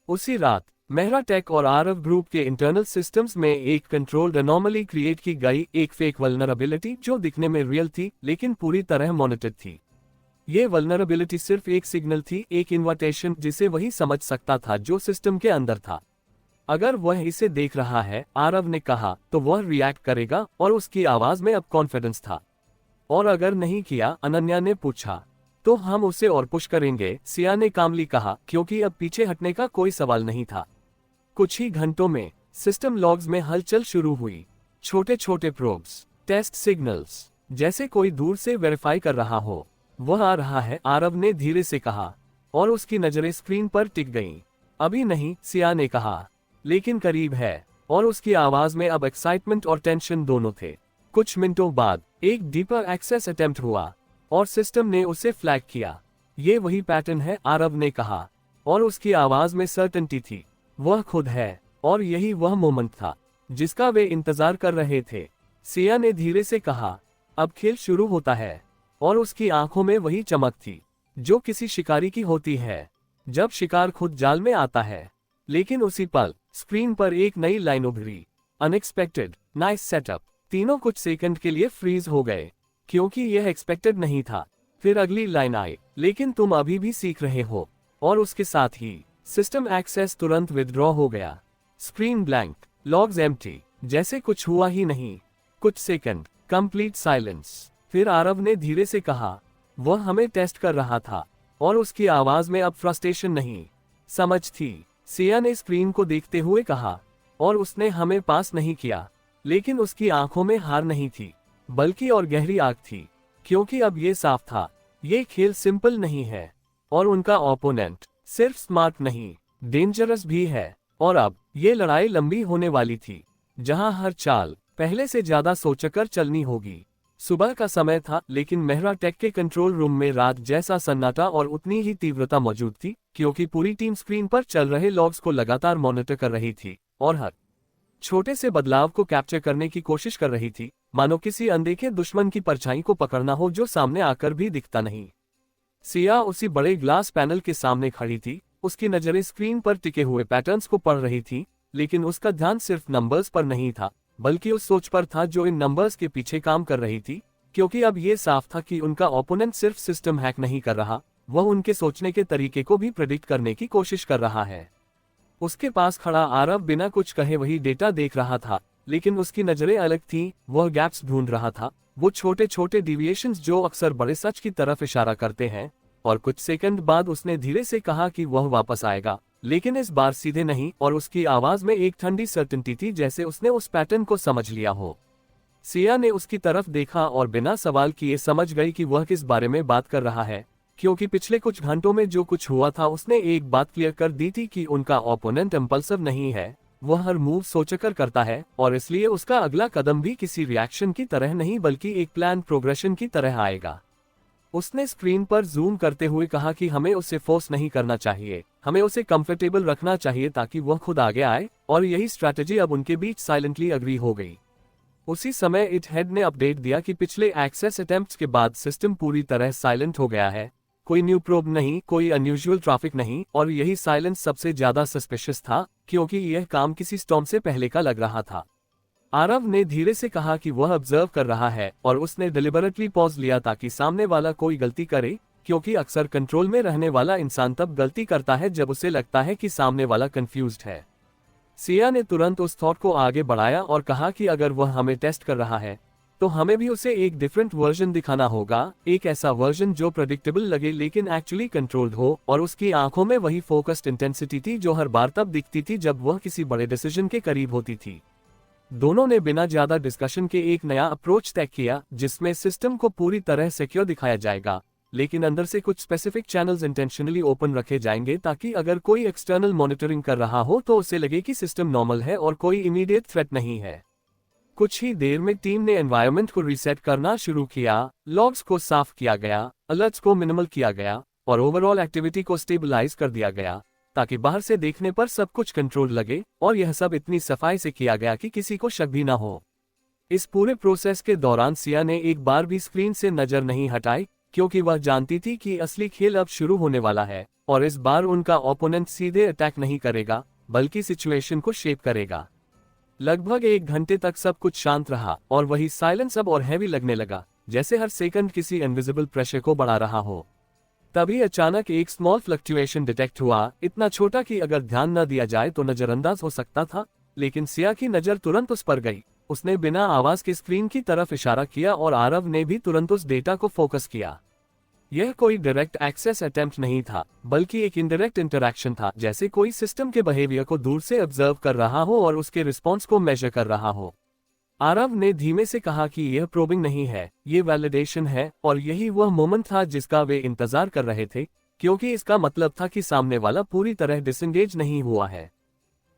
उसी रात मेहरा टेक और आरव ग्रुप के इंटरनल सिस्टम्स में एक कंट्रोल्ड एनोमली क्रिएट की गई, एक फेक वल्नरेबिलिटी जो दिखने में रियल थी, लेकिन पूरी तरह मॉनिटर्ड थी। ये वल्नरेबिलिटी सिर्फ एक सिग्नल थी, एक इन्विटेशन, जिसे वही समझ सकता था जो सिस्टम के अंदर था। अगर वह इसे देख रहा है, आरव ने कहा, तो वह रिएक्ट करेगा। और उसकी आवाज में अब कॉन्फिडेंस था। और अगर नहीं किया, अनन्या ने पूछा, तो हम उसे और पुश करेंगे, सिया ने कामली कहा, क्योंकि अब पीछे हटने का कोई सवाल नहीं था। कुछ ही घंटों में सिस्टम लॉग्स में हलचल शुरू हुई। छोटे छोटे प्रोब्स, टेस्ट सिग्नल्स, जैसे कोई दूर से वेरीफाई कर रहा हो। वह आ रहा है, आरव ने धीरे से कहा, और उसकी नजरें स्क्रीन पर टिक गईं। अभी नहीं, सिया ने कहा, लेकिन करीब है। और उसकी आवाज में अब एक्साइटमेंट और टेंशन दोनों थे। कुछ मिनटों बाद एक डीपर एक्सेस अटेम्प्ट हुआ और सिस्टम ने उसे फ्लैग किया। ये वही पैटर्न है, आरव ने कहा, और उसकी आवाज में सर्टेनिटी थी। वह खुद है, और यही वह मोमेंट था जिसका वे इंतजार कर रहे थे। सिया ने धीरे से कहा, अब खेल शुरू होता है। और उसकी आंखों में वही चमक थी जो किसी शिकारी की होती है जब शिकार खुद जाल में आता है। लेकिन उसी पल स्क्रीन पर एक नई लाइन उभरी, अनएक्सपेक्टेड, नाइस सेटअप। तीनों कुछ सेकंड के लिए फ्रीज हो गए, क्योंकि यह एक्सपेक्टेड नहीं था। फिर अगली लाइन आई, लेकिन तुम अभी भी सीख रहे हो। और उसके साथ ही सिस्टम एक्सेस तुरंत विथड्रॉ हो गया। स्क्रीन ब्लैंक, लॉग्स एम्प्टी, जैसे कुछ हुआ ही नहीं। कुछ सेकंड, कंप्लीट साइलेंस। फिर आरव ने धीरे से कहा, वह हमें टेस्ट कर रहा था। और उसकी आवाज में अब फ्रस्ट्रेशन नहीं, समझ थी। सिया ने स्क्रीन को देखते हुए कहा, और उसने हमें पास नहीं किया। लेकिन उसकी आंखों में हार नहीं थी, बल्कि और गहरी आग थी, क्योंकि अब ये साफ था, ये खेल सिंपल नहीं है। और उनका ओपोनेंट सिर्फ स्मार्ट नहीं, डेंजरस भी है। और अब ये लड़ाई लंबी होने वाली थी, जहां हर चाल पहले से ज्यादा सोचकर चलनी होगी। सुबह का समय था, लेकिन मेहरा टेक के कंट्रोल रूम में रात जैसा सन्नाटा और उतनी ही तीव्रता मौजूद थी, क्योंकि पूरी टीम स्क्रीन पर चल रहे लॉग्स को लगातार मॉनिटर कर रही थी और हर छोटे से बदलाव को कैप्चर करने की कोशिश कर रही थी, मानो किसी अनदेखे दुश्मन की परछाई को पकड़ना हो जो सामने आकर भी दिखता नहीं। सिया उसी बड़े ग्लास पैनल के सामने खड़ी थी, उसकी नजरें स्क्रीन पर टिके हुए पैटर्न्स को पढ़ रही थी, लेकिन उसका ध्यान सिर्फ नंबर्स पर नहीं था, बल्कि उस सोच पर था जो इन नंबर्स के पीछे काम कर रही थी। क्योंकि अब ये साफ था कि उनका ओपोनेंट सिर्फ सिस्टम हैक नहीं कर रहा, वह उनके सोचने के तरीके को भी प्रेडिक्ट करने की कोशिश कर रहा है। उसके पास खड़ा आरव बिना कुछ कहे वही डेटा देख रहा था, लेकिन उसकी नजरें अलग थीं। वह गैप्स ढूंढ रहा था, वो छोटे छोटे डिविएशंस जो अक्सर बड़े सच की तरफ इशारा करते हैं। और कुछ सेकंड बाद उसने धीरे से कहा कि वह वापस आएगा, लेकिन इस बार सीधे नहीं। और उसकी आवाज में एक ठंडी सर्टेनिटी थी, जैसे उसने उस पैटर्न को समझ लिया हो। सिया ने उसकी तरफ देखा और बिना सवाल किए समझ गई कि वह किस बारे में बात कर रहा है, क्योंकि पिछले कुछ घंटों में जो कुछ हुआ था उसने एक बात क्लियर कर दी थी कि उनका ओपोनेंट इम्पल्सिव नहीं है, वह हर मूव सोचकर करता है। और इसलिए उसका अगला कदम भी किसी रिएक्शन की तरह नहीं, बल्कि एक प्लान प्रोग्रेशन की तरह आएगा। उसने स्क्रीन पर जूम करते हुए कहा कि हमें उसे फोर्स नहीं करना चाहिए, हमें उसे कंफर्टेबल रखना चाहिए ताकि वह खुद आगे आए। और यही स्ट्रैटेजी अब उनके बीच साइलेंटली अग्री हो गई। उसी समय इट हेड ने अपडेट दिया कि पिछले एक्सेस अटेम्प्ट्स के बाद सिस्टम पूरी तरह साइलेंट हो गया है। कोई न्यू प्रोब नहीं, कोई अनयूजुअल ट्रैफिक नहीं। और यही साइलेंस सबसे ज्यादा सस्पिशियस था, क्योंकि यह काम किसी स्टॉर्म से पहले का लग रहा था। आरव ने धीरे से कहा कि वह ऑब्जर्व कर रहा है, और उसने डिलिबरेटली पॉज लिया ताकि सामने वाला कोई गलती करे, क्योंकि अक्सर कंट्रोल में रहने वाला इंसान तब गलती करता है जब उसे लगता है कि सामने वाला कंफ्यूज्ड है। सिया ने तुरंत उस थॉट को आगे बढ़ाया और कहा कि अगर वह हमें टेस्ट कर रहा है तो हमें भी उसे एक डिफरेंट वर्जन दिखाना होगा, एक ऐसा वर्जन जो प्रेडिक्टेबल लगे लेकिन एक्चुअली कंट्रोल्ड हो। और उसकी आंखों में वही फोकस्ड इंटेंसिटी थी जो हर बार तब दिखती थी जब वह किसी बड़े डिसीजन के करीब होती थी। दोनों ने बिना ज्यादा डिस्कशन के एक नया अप्रोच तय किया, जिसमें सिस्टम को पूरी तरह सिक्योर दिखाया जाएगा, लेकिन अंदर से कुछ स्पेसिफिक चैनल्स इंटेंशनली ओपन रखे जाएंगे ताकि अगर कोई एक्सटर्नल मॉनिटरिंग कर रहा हो तो उसे लगे कि सिस्टम नॉर्मल है और कोई इमीडिएट थ्रेट नहीं है। कुछ ही देर में टीम ने एनवायरनमेंट को रीसेट करना शुरू किया, लॉग्स को साफ किया गया, अलर्ट्स को मिनिमल किया गया और ओवरऑल एक्टिविटी को स्टेबलाइज कर दिया गया, ताकि बाहर से देखने पर सब कुछ कंट्रोल लगे। और यह सब इतनी सफाई से किया गया कि किसी को शक भी ना हो। इस पूरे प्रोसेस के दौरान सिया ने एक बार भी स्क्रीन से नजर नहीं हटाई, क्योंकि वह जानती थी कि असली खेल अब शुरू होने वाला है। और इस बार उनका ओपोनेंट सीधे अटैक नहीं करेगा, बल्कि सिचुएशन को शेप करेगा। लगभग 1 घंटे तक सब कुछ शांत रहा, और वही साइलेंस अब और हैवी लगने लगा, जैसे हर सेकंड किसी इनविजिबल प्रेशर को बढ़ा रहा हो। तभी अचानक एक स्मॉल फ्लक्चुएशन डिटेक्ट हुआ, इतना छोटा कि अगर ध्यान न दिया जाए तो नजरअंदाज हो सकता था। लेकिन सिया की नजर तुरंत उस पर गई। उसने बिना आवाज के स्क्रीन की तरफ इशारा किया और आरव ने भी तुरंत उस डेटा को फोकस किया। यह कोई डायरेक्ट एक्सेस अटेम्प्ट नहीं था, बल्कि एक इनडायरेक्ट इंटरैक्शन था, जैसे कोई सिस्टम के बिहेवियर को दूर से ऑब्जर्व कर रहा हो और उसके रिस्पॉन्स को मेजर कर रहा हो। आरव ने धीमे से कहा कि यह प्रोबिंग नहीं है, ये वैलिडेशन है, और यही वह मोमेंट था जिसका वे इंतजार कर रहे थे, क्योंकि इसका मतलब था कि सामने वाला पूरी तरह डिसएंगेज नहीं हुआ है।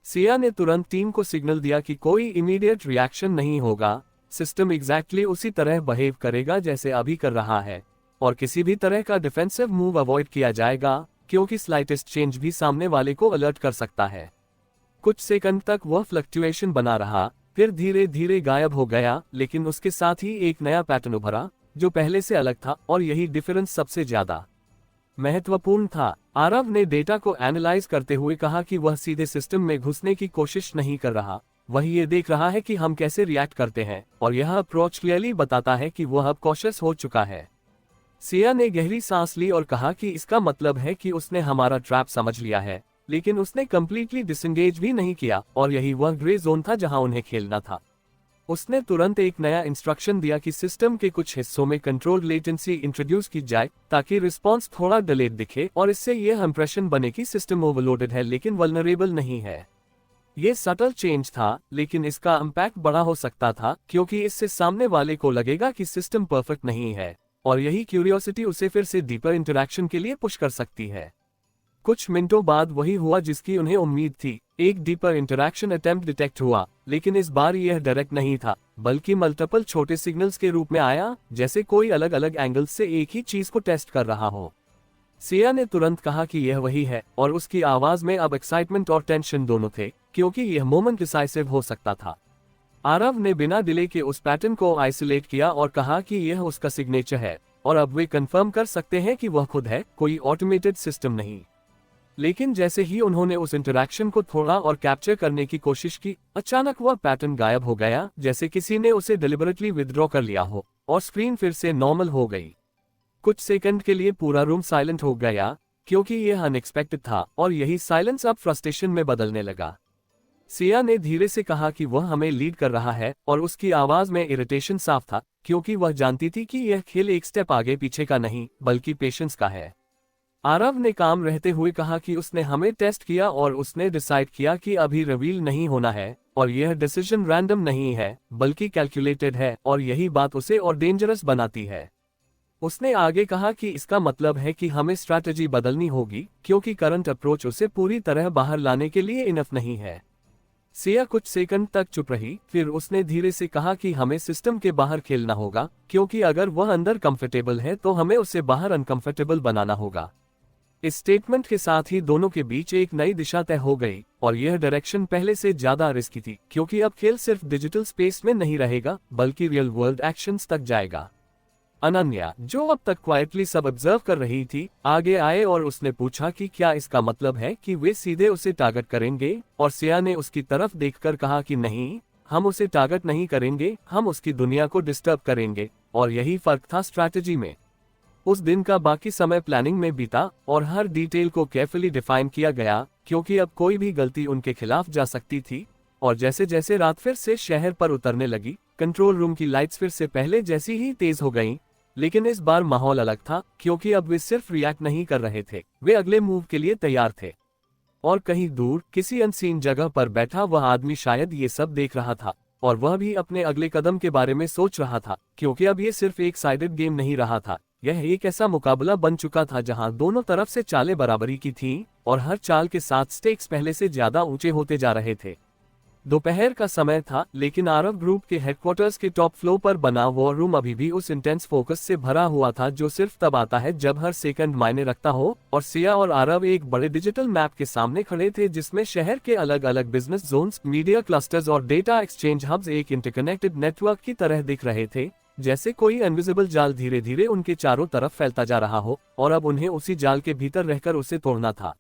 सिया ने तुरंत टीम को सिग्नल दिया कि कोई इमीडिएट रिएक्शन नहीं होगा, सिस्टम एग्जैक्टली उसी तरह बिहेव करेगा जैसे अभी कर रहा है, और किसी भी तरह का डिफेंसिव मूव अवॉइड किया जाएगा, क्योंकि स्लाइटेस्ट चेंज भी सामने वाले को अलर्ट कर सकता है। कुछ सेकंड तक वह फ्लक्चुएशन बना रहा, फिर धीरे धीरे गायब हो गया, लेकिन उसके साथ ही एक नया पैटर्न उभरा जो पहले से अलग था, और यही डिफरेंस सबसे ज्यादा महत्वपूर्ण था। आरव ने डेटा को एनालाइज करते हुए कहा कि वह सीधे सिस्टम में घुसने की कोशिश नहीं कर रहा, वह ये देख रहा है कि हम कैसे रिएक्ट करते हैं, और यह अप्रोच क्लियरली बताता है कि वह अब कॉशियस हो चुका है। सिया ने गहरी सांस ली और कहा कि इसका मतलब है कि उसने हमारा ट्रैप समझ लिया है, लेकिन उसने कंप्लीटली डिसएंगेज भी नहीं किया, और यही वह ग्रे जोन था जहां उन्हें खेलना था। उसने तुरंत एक नया इंस्ट्रक्शन दिया कि सिस्टम के कुछ हिस्सों में कंट्रोल लेटेंसी इंट्रोड्यूस की जाए, ताकि रिस्पांस थोड़ा डिलेड दिखे और इससे यह इंप्रेशन बने कि सिस्टम ओवरलोडेड है लेकिन वल्नरेबल नहीं है। ये सटल चेंज था, लेकिन इसका इम्पैक्ट बड़ा हो सकता था, क्योंकि इससे सामने वाले को लगेगा कि सिस्टम परफेक्ट नहीं है, और यही क्यूरियोसिटी उसे फिर से डीपर इंटरैक्शन के लिए पुश कर सकती है। कुछ मिनटों बाद वही हुआ जिसकी उन्हें उम्मीद थी, एक डीपर इंटरैक्शन अटेम्प्ट डिटेक्ट हुआ, लेकिन इस बार यह डायरेक्ट नहीं था, बल्कि मल्टीपल छोटे सिग्नल्स के रूप में आया, जैसे कोई अलग अलग एंगल्स से एक ही चीज को टेस्ट कर रहा हो। सिया ने तुरंत कहा कि यह वही है, और उसकी आवाज में अब एक्साइटमेंट और टेंशन दोनों थे, क्योंकि यह मोमेंट डिसाइसिव हो सकता था। आरव ने बिना डिले के उस पैटर्न को आइसोलेट किया और कहा कि यह उसका सिग्नेचर है, और अब वे कंफर्म कर सकते हैं कि वह खुद है, कोई ऑटोमेटेड सिस्टम नहीं। लेकिन जैसे ही उन्होंने उस इंटरैक्शन को थोड़ा और कैप्चर करने की कोशिश की, अचानक वह पैटर्न गायब हो गया, जैसे किसी ने उसे डिलिबरेटली विथड्रॉ कर लिया हो, और स्क्रीन फिर से नॉर्मल हो गई। कुछ सेकंड के लिए पूरा रूम साइलेंट हो गया, क्योंकि यह अनएक्सपेक्टेड था, और यही साइलेंस अब फ्रस्ट्रेशन में बदलने लगा। सिया ने धीरे से कहा कि वह हमें लीड कर रहा है, और उसकी आवाज में इरिटेशन साफ था, क्योंकि वह जानती थी कि यह खेल एक स्टेप आगे पीछे का नहीं, बल्कि पेशेंस का है। आरव ने काम रहते हुए कहा कि उसने हमें टेस्ट किया और उसने डिसाइड किया कि अभी रिवील नहीं होना है, और यह डिसीजन रैंडम नहीं है, बल्कि कैलकुलेटेड है, और यही बात उसे और डेंजरस बनाती है। उसने आगे कहा कि इसका मतलब है कि हमें स्ट्रैटेजी बदलनी होगी, क्योंकि करंट अप्रोच उसे पूरी तरह बाहर लाने के लिए इनफ नहीं है। सिया कुछ सेकंड तक चुप रही, फिर उसने धीरे से कहा कि हमें सिस्टम के बाहर खेलना होगा, क्योंकि अगर वह अंदर कंफर्टेबल है तो हमें उसे बाहर अनकंफर्टेबल बनाना होगा। इस स्टेटमेंट के साथ ही दोनों के बीच एक नई दिशा तय हो गई, और यह डायरेक्शन पहले से ज्यादा रिस्की थी, क्योंकि अब खेल सिर्फ डिजिटल स्पेस में नहीं रहेगा, बल्कि रियल वर्ल्ड एक्शंस तक जाएगा। अनन्या, जो अब तक क्वाइटली सब ऑब्जर्व कर रही थी, आगे आए और उसने पूछा कि क्या इसका मतलब है कि वे सीधे उसे टारगेट करेंगे, और सिया ने उसकी तरफ देखकर कहा कि नहीं, हम उसे टारगेट नहीं करेंगे, हम उसकी दुनिया को डिस्टर्ब करेंगे, और यही फर्क था स्ट्रैटेजी में। उस दिन का बाकी समय प्लानिंग में बीता, और हर डिटेल को केयरफुली डिफाइन किया गया, क्योंकि अब कोई भी गलती उनके खिलाफ जा सकती थी। और जैसे जैसे रात फिर से शहर पर उतरने लगी, कंट्रोल रूम की लाइट्स फिर से पहले जैसी ही तेज हो गईं, लेकिन इस बार माहौल अलग था, क्योंकि अब वे सिर्फ रिएक्ट नहीं कर रहे थे, वे अगले मूव के लिए तैयार थे। और कहीं दूर किसी अनसीन जगह पर बैठा वह आदमी शायद ये सब देख रहा था, और वह भी अपने अगले कदम के बारे में सोच रहा था, क्योंकि अब ये सिर्फ एक साइडेड गेम नहीं रहा था, यह एक ऐसा मुकाबला बन चुका था जहां दोनों तरफ से चालें बराबरी की थीं, और हर चाल के साथ स्टेक्स पहले से ज्यादा ऊंचे होते जा रहे थे। दोपहर का समय था, लेकिन आरव ग्रुप के हेडक्वार्टर्स के टॉप फ्लोर पर बना वॉर रूम अभी भी उस इंटेंस फोकस से भरा हुआ था जो सिर्फ तब आता है जब हर सेकंड मायने रखता हो। और सिया और आरव एक बड़े डिजिटल मैप के सामने खड़े थे, जिसमें शहर के अलग अलग बिजनेस जोन्स, मीडिया क्लस्टर्स और डेटा एक्सचेंज हब्स एक इंटरकनेक्टेड नेटवर्क की तरह दिख रहे थे, जैसे कोई इनविजिबल जाल धीरे धीरे उनके चारों तरफ फैलता जा रहा हो, और अब उन्हें उसी जाल के भीतर रहकर उसे तोड़ना था।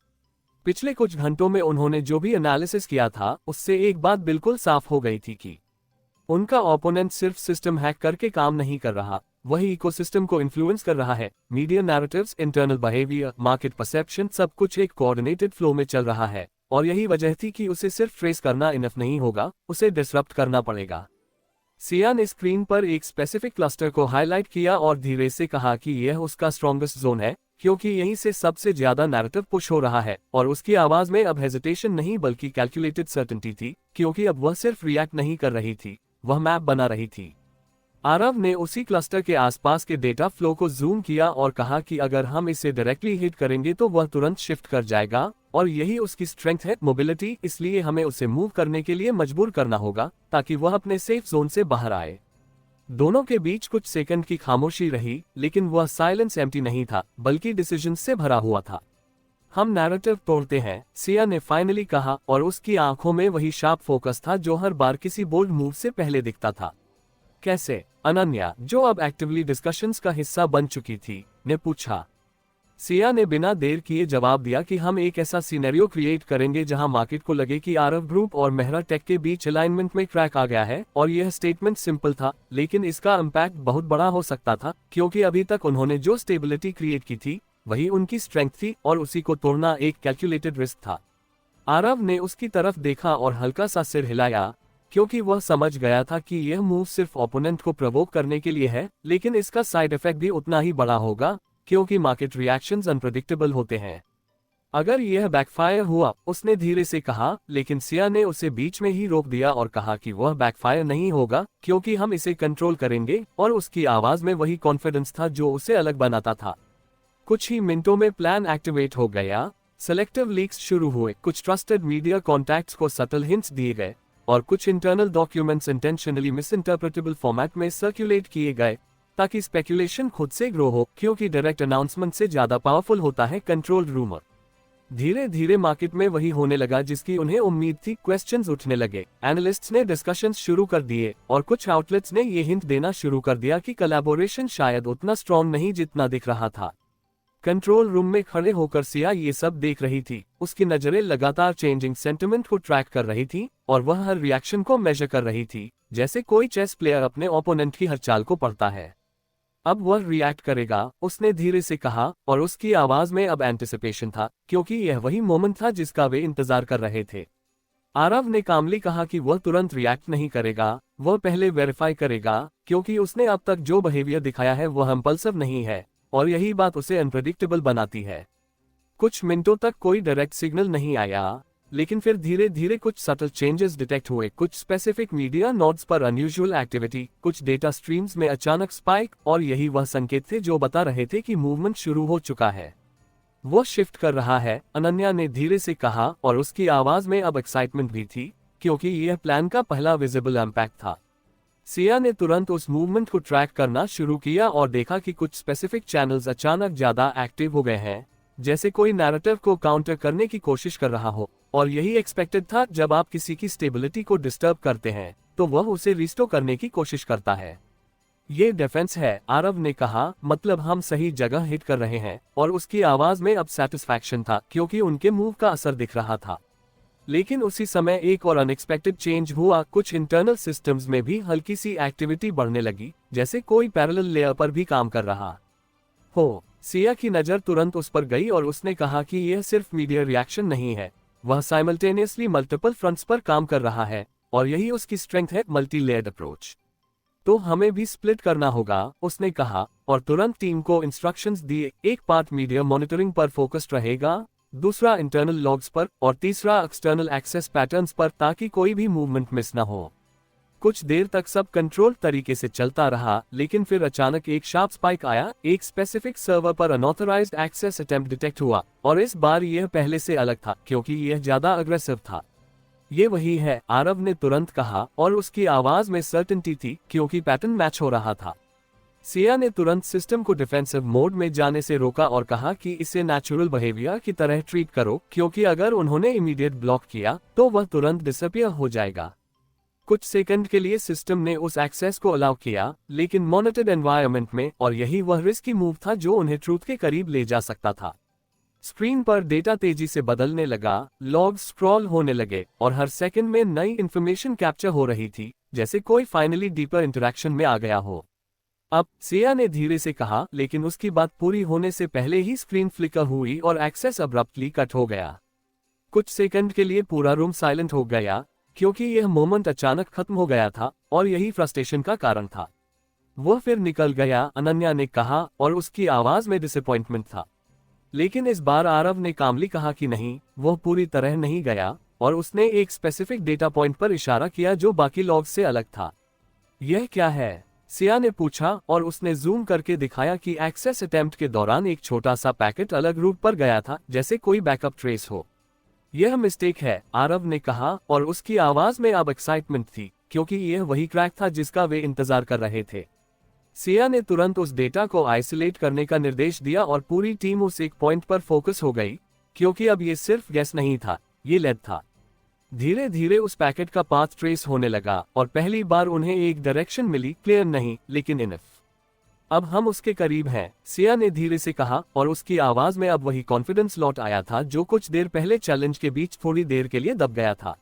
पिछले कुछ घंटों में उन्होंने जो भी एनालिसिस किया था, उससे एक बात बिल्कुल साफ हो गई थी कि उनका ओपोनेंट सिर्फ सिस्टम हैक करके काम नहीं कर रहा, वही इकोसिस्टम को इन्फ्लुएंस कर रहा है। Media narratives, internal behaviour, market perception, सब कुछ एक कोऑर्डिनेटेड फ्लो में चल रहा है, और यही वजह थी कि उसे सिर्फ ट्रेस करना इनफ नहीं होगा, उसे डिसरप्ट करना पड़ेगा। सिया ने स्क्रीन पर एक स्पेसिफिक क्लस्टर को हाईलाइट किया और धीरे से कहा कि यह उसका स्ट्रॉन्गेस्ट जोन है, क्योंकि यहीं से सबसे ज्यादा नैरेटिव पुश हो रहा है। और उसकी आवाज में अब हेजिटेशन नहीं बल्कि कैलकुलेटेड सर्टेनिटी थी, क्योंकि अब वह सिर्फ रिएक्ट नहीं कर रही थी, वह मैप बना रही थी। आरव ने उसी क्लस्टर के आसपास के डेटा फ्लो को जूम किया और कहा कि अगर हम इसे डायरेक्टली हिट करेंगे तो वह तुरंत शिफ्ट कर जाएगा, और यही उसकी स्ट्रेंथ है, मोबिलिटी, इसलिए हमें उसे मूव करने के लिए मजबूर करना होगा ताकि वह अपने सेफ जोन से बाहर आए। दोनों के बीच कुछ सेकंड की खामोशी रही, लेकिन वह साइलेंस एम्प्टी नहीं था, बल्कि डिसीजन से भरा हुआ था। हम नैरेटिव तोड़ते हैं, सिया ने फाइनली कहा, और उसकी आंखों में वही शार्प फोकस था जो हर बार किसी बोल्ड मूव से पहले दिखता था। कैसे? अनन्या, जो अब एक्टिवली डिस्कशंस का हिस्सा बन चुकी थी, ने पूछा। सिया ने बिना देर किए जवाब दिया कि हम एक ऐसा सिनेरियो क्रिएट करेंगे जहां मार्केट को लगे कि आरव ग्रुप और मेहरा टेक के बीच अलाइनमेंट में क्रैक आ गया है, और यह स्टेटमेंट सिंपल था, लेकिन इसका इम्पैक्ट बहुत बड़ा हो सकता था, क्योंकि अभी तक उन्होंने जो स्टेबिलिटी क्रिएट की थी वही उनकी स्ट्रेंथ थी, और उसी को तोड़ना एक कैलकुलेटेड रिस्क था। आरव ने उसकी तरफ देखा और हल्का सा सिर हिलाया, क्योंकि वह समझ गया था कि यह मूव सिर्फ ओपोनेंट को प्रवोक करने के लिए है, लेकिन इसका साइड इफेक्ट भी उतना ही बड़ा होगा, क्योंकि मार्केट रिएक्शंस अनप्रेडिक्टेबल होते हैं। अगर यह बैकफायर हुआ, उसने धीरे से कहा, लेकिन सिया ने उसे बीच में ही रोक दिया और कहा कि वह बैकफायर नहीं होगा, क्योंकि हम इसे कंट्रोल करेंगे, और उसकी आवाज में वही कॉन्फिडेंस था जो उसे अलग बनाता था। कुछ ही मिनटों में प्लान एक्टिवेट हो गया। सेलेक्टिव लीक्स शुरू हुए, कुछ ट्रस्टेड मीडिया कॉन्टैक्ट्स को सटल हिंट्स दिए गए, और कुछ इंटरनल डॉक्यूमेंट्स इंटेंशनली मिसइंटरप्रेटेबल फॉर्मेट में सर्कुलेट किए गए ताकि स्पेक्यूलेशन खुद से ग्रो हो, क्योंकि डायरेक्ट अनाउंसमेंट से ज्यादा पावरफुल होता है कंट्रोल्ड रूमर। धीरे धीरे मार्केट में वही होने लगा जिसकी उन्हें उम्मीद थी। क्वेश्चंस उठने लगे, एनालिस्ट्स ने डिस्कशंस शुरू कर दिए, और कुछ आउटलेट्स ने ये हिंट देना शुरू कर दिया कि कोलैबोरेशन शायद उतना स्ट्रॉन्ग नहीं जितना दिख रहा था। कंट्रोल रूम में खड़े होकर सिया ये सब देख रही थी। उसकी नजरें लगातार चेंजिंग सेंटिमेंट को ट्रैक कर रही थी, और वह हर रिएक्शन को मेजर कर रही थी, जैसे कोई चेस प्लेयर अपने ओपोनेंट की हर चाल को पढ़ता है। अब वह रिएक्ट करेगा, उसने धीरे से कहा, और उसकी आवाज में अब एंटिसिपेशन था, क्योंकि यह वही मोमेंट था जिसका वे इंतजार कर रहे थे। आरव ने कामली कहा कि वह तुरंत रिएक्ट नहीं करेगा, वह पहले वेरीफाई करेगा, क्योंकि उसने अब तक जो बिहेवियर दिखाया है वह इम्पल्सिव नहीं है, और यही बात उसे अनप्रेडिक्टेबल बनाती है। कुछ मिनटों तक कोई डायरेक्ट सिग्नल नहीं आया, लेकिन फिर धीरे धीरे कुछ सटल चेंजेस डिटेक्ट हुए। कुछ स्पेसिफिक मीडिया नोड्स पर अनयूजुअल एक्टिविटी, कुछ डेटा स्ट्रीम्स में अचानक स्पाइक, और यही वह संकेत थे जो बता रहे थे कि मूवमेंट शुरू हो चुका है। वो शिफ्ट कर रहा है, अनन्या ने धीरे से कहा, और उसकी आवाज में अब एक्साइटमेंट भी थी, क्योंकि यह प्लान का पहला विजिबल इम्पैक्ट था। सिया ने तुरंत उस मूवमेंट को ट्रैक करना शुरू किया और देखा कि कुछ स्पेसिफिक चैनल्स अचानक ज्यादा एक्टिव हो गए हैं, जैसे कोई नैरेटिव को काउंटर करने की कोशिश कर रहा हो, और यही एक्सपेक्टेड था। जब आप किसी की स्टेबिलिटी को डिस्टर्ब करते हैं तो वह उसे रिस्टोर करने की कोशिश करता है। ये डिफेंस है, आरव ने कहा, मतलब हम सही जगह हिट कर रहे हैं, और उसकी आवाज में अब सेटिस्फैक्शन था, क्योंकि उनके मूव का असर दिख रहा था। लेकिन उसी समय एक और अनएक्सपेक्टेड चेंज हुआ। कुछ इंटरनल सिस्टम्स में भी हल्की सी एक्टिविटी बढ़ने लगी, जैसे कोई पैरेलल लेयर पर भी काम कर रहा हो। सिया की नजर तुरंत उस पर गई और उसने कहा कि यह सिर्फ मीडिया रिएक्शन नहीं है, वह साइमल्टेनियसली मल्टीपल फ्रंट्स पर काम कर रहा है, और यही उसकी स्ट्रेंथ है, मल्टी लेयर्ड अप्रोच। तो हमें भी स्प्लिट करना होगा, उसने कहा, और तुरंत टीम को इंस्ट्रक्शंस दिए। एक पार्ट मीडिया मॉनिटरिंग पर फोकस्ड रहेगा, दूसरा इंटरनल लॉग्स पर, और तीसरा एक्सटर्नल एक्सेस पैटर्न्स पर, ताकि कोई भी मूवमेंट मिस न हो। कुछ देर तक सब कंट्रोल तरीके से चलता रहा, लेकिन फिर अचानक एक शार्प स्पाइक आया। एक स्पेसिफिक सर्वर पर अनऑथराइज्ड एक्सेस अटेम्प्ट डिटेक्ट हुआ, और इस बार यह पहले से अलग था, क्योंकि यह ज्यादा अग्रेसिव था। ये वही है, आरव ने तुरंत कहा, और उसकी आवाज में सर्टेनिटी थी, क्योंकि पैटर्न मैच हो रहा था। सिया ने तुरंत सिस्टम को डिफेंसिव मोड में जाने से रोका और कहा कि इसे नेचुरल बिहेवियर की तरह ट्रीट करो, क्योंकि अगर उन्होंने इमीडिएट ब्लॉक किया तो वह तुरंत डिसअपियर हो जाएगा। कुछ सेकंड के लिए सिस्टम ने उस एक्सेस को अलाउ किया, लेकिन मॉनिटर्ड एनवायरनमेंट में, और यही वह रिस्की मूव था जो उन्हें ट्रूथ के करीब ले जा सकता था। स्क्रीन पर डेटा तेजी से बदलने लगा, लॉग स्क्रॉल होने लगे, और हर सेकंड में नई इंफॉर्मेशन कैप्चर हो रही थी, जैसे कोई फाइनली डीपर इंटरेक्शन में आ गया हो। अब, सिया ने धीरे से कहा, लेकिन उसकी बात पूरी होने से पहले ही स्क्रीन फ्लिकर हुई और एक्सेस अब्रप्टली कट हो गया। कुछ सेकंड के लिए पूरा रूम साइलेंट हो गया, क्योंकि यह मोमेंट अचानक खत्म हो गया था, और यही फ्रस्ट्रेशन का कारण था। वह फिर निकल गया, अनन्या ने कहा, और उसकी आवाज में डिसअपॉइंटमेंट था। लेकिन इस बार आरव ने कामली कहा कि नहीं, वह पूरी तरह नहीं गया, और उसने एक स्पेसिफिक डेटा पॉइंट पर इशारा किया जो बाकी लॉग से अलग था। यह क्या है? सिया ने पूछा और उसने जूम करके दिखाया कि एक्सेस अटेम्प्ट के दौरान एक छोटा सा पैकेट अलग रूट पर गया था, जैसे कोई बैकअप ट्रेस हो। यह मिस्टेक है, आरव ने कहा, और उसकी आवाज में अब एक्साइटमेंट थी, क्योंकि यह वही क्रैक था जिसका वे इंतजार कर रहे थे। सिया ने तुरंत उस डेटा को आइसोलेट करने का निर्देश दिया और पूरी टीम उस एक पॉइंट पर फोकस हो गई, क्योंकि अब ये सिर्फ गैस नहीं था, ये लेड था। धीरे धीरे उस पैकेट का पाथ ट्रेस होने लगा और पहली बार उन्हें एक डायरेक्शन मिली, क्लियर नहीं लेकिन इनफ। अब हम उसके करीब हैं, सिया ने धीरे से कहा, और उसकी आवाज में अब वही कॉन्फिडेंस लौट आया था जो कुछ देर पहले चैलेंज के बीच थोड़ी देर के लिए दब गया था।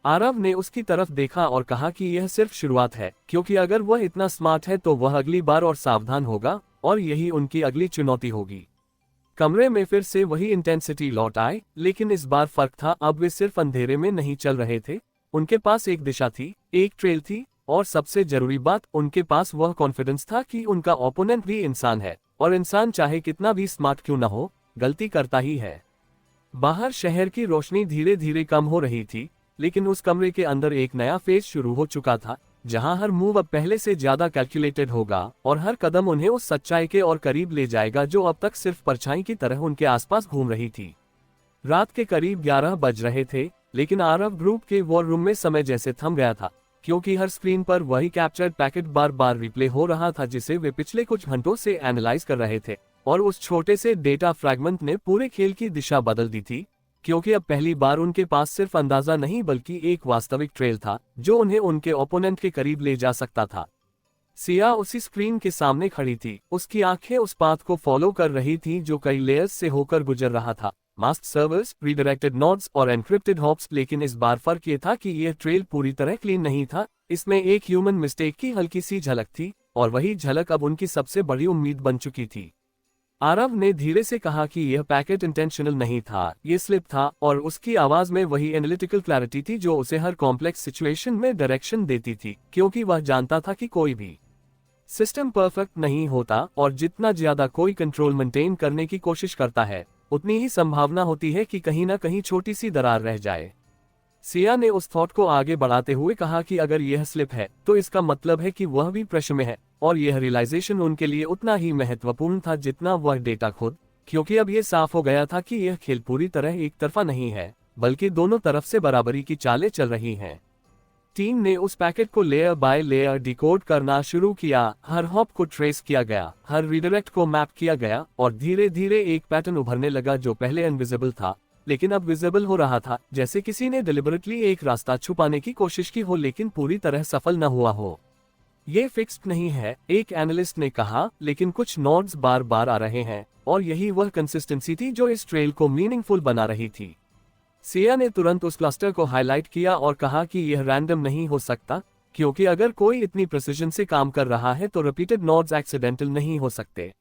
आरव ने उसकी तरफ देखा और कहा कि यह सिर्फ शुरुआत है, क्योंकि अगर वह इतना स्मार्ट है तो वह अगली बार और सावधान होगा, और यही उनकी अगली चुनौती होगी। कमरे में फिर से वही इंटेंसिटी लौट आई, लेकिन इस बार फर्क था, अब वे सिर्फ अंधेरे में नहीं चल रहे थे। उनके पास एक दिशा थी, एक ट्रेल थी, और सबसे जरूरी बात, उनके पास वह कॉन्फिडेंस था कि उनका ओपोनेंट भी इंसान है, और इंसान चाहे कितना भी स्मार्ट क्यों न हो, गलती करता ही है। बाहर शहर की रोशनी धीरे धीरे कम हो रही थी, लेकिन उस कमरे के अंदर एक नया फेज शुरू हो चुका था, जहां हर मूव अब पहले से ज्यादा कैलकुलेटेड होगा और हर कदम उन्हें उस सच्चाई के और करीब ले जाएगा जो अब तक सिर्फ परछाई की तरह उनके आसपास घूम रही थी। रात के करीब 11 बज रहे थे, लेकिन आरव ग्रुप के वॉर रूम में समय जैसे थम गया था, क्योंकि हर स्क्रीन पर वही कैप्चर्ड पैकेट बार बार रिप्ले हो रहा था जिसे वे पिछले कुछ घंटों से एनालाइज कर रहे थे, और उस छोटे से डेटा फ्रैगमेंट ने पूरे खेल की दिशा बदल दी थी, क्योंकि अब पहली बार उनके पास सिर्फ अंदाजा नहीं बल्कि एक वास्तविक ट्रेल था जो उन्हें उनके ओपोनेंट के करीब ले जा सकता था। सिया उसी स्क्रीन के सामने खड़ी थी, उसकी आंखें उस पाथ को फॉलो कर रही थी जो कई लेयर्स से होकर गुजर रहा था, मास्क सर्वर्स, रीडायरेक्टेड नोड्स और एनक्रिप्टेड हॉप्स। लेकिन इस बार फर्क ये था कि यह ट्रेल पूरी तरह क्लीन नहीं था, इसमें एक ह्यूमन मिस्टेक की हल्की सी झलक थी, और वही झलक अब उनकी सबसे बड़ी उम्मीद बन चुकी थी। आरव ने धीरे से कहा कि यह पैकेट इंटेंशनल नहीं था, ये स्लिप था, और उसकी आवाज में वही एनालिटिकल क्लैरिटी थी जो उसे हर कॉम्प्लेक्स सिचुएशन में डायरेक्शन देती थी, क्योंकि वह जानता था कि कोई भी सिस्टम परफेक्ट नहीं होता, और जितना ज्यादा कोई कंट्रोल मेंटेन करने की कोशिश करता है, उतनी ही संभावना होती है कि कहीं ना कहीं छोटी सी दरार रह जाए। सिया ने उस थॉट को आगे बढ़ाते हुए कहा कि अगर यह स्लिप है तो इसका मतलब है कि वह भी प्रश्न में है, और यह रियलाइजेशन उनके लिए उतना ही महत्वपूर्ण था जितना वह डेटा खुद, क्योंकि अब यह साफ हो गया था कि यह खेल पूरी तरह एक तरफा नहीं है, बल्कि दोनों तरफ से बराबरी की चालें चल रही हैं। टीम ने उस पैकेट को लेयर बाय लेयर डिकोड करना शुरू किया, हर हॉप को ट्रेस किया गया, हर रीडायरेक्ट को मैप किया गया, और धीरे धीरे एक पैटर्न उभरने लगा जो पहले इनविजिबल था, लेकिन अब विजिबल हो रहा था, जैसे किसी ने डिलिबरेटली एक रास्ता छुपाने की कोशिश की हो लेकिन पूरी तरह सफल न हुआ हो। ये फिक्स्ड नहीं है, एक एनालिस्ट ने कहा, लेकिन कुछ नोड्स बार बार आ रहे हैं, और यही वह कंसिस्टेंसी थी जो इस ट्रेल को मीनिंगफुल बना रही थी। सिया ने तुरंत उस क्लस्टर को हाईलाइट किया और कहा कि यह रैंडम नहीं हो सकता, क्योंकि अगर कोई इतनी प्रिसिजन से काम कर रहा है तो रिपीटेड नोड्स एक्सीडेंटल नहीं हो सकते।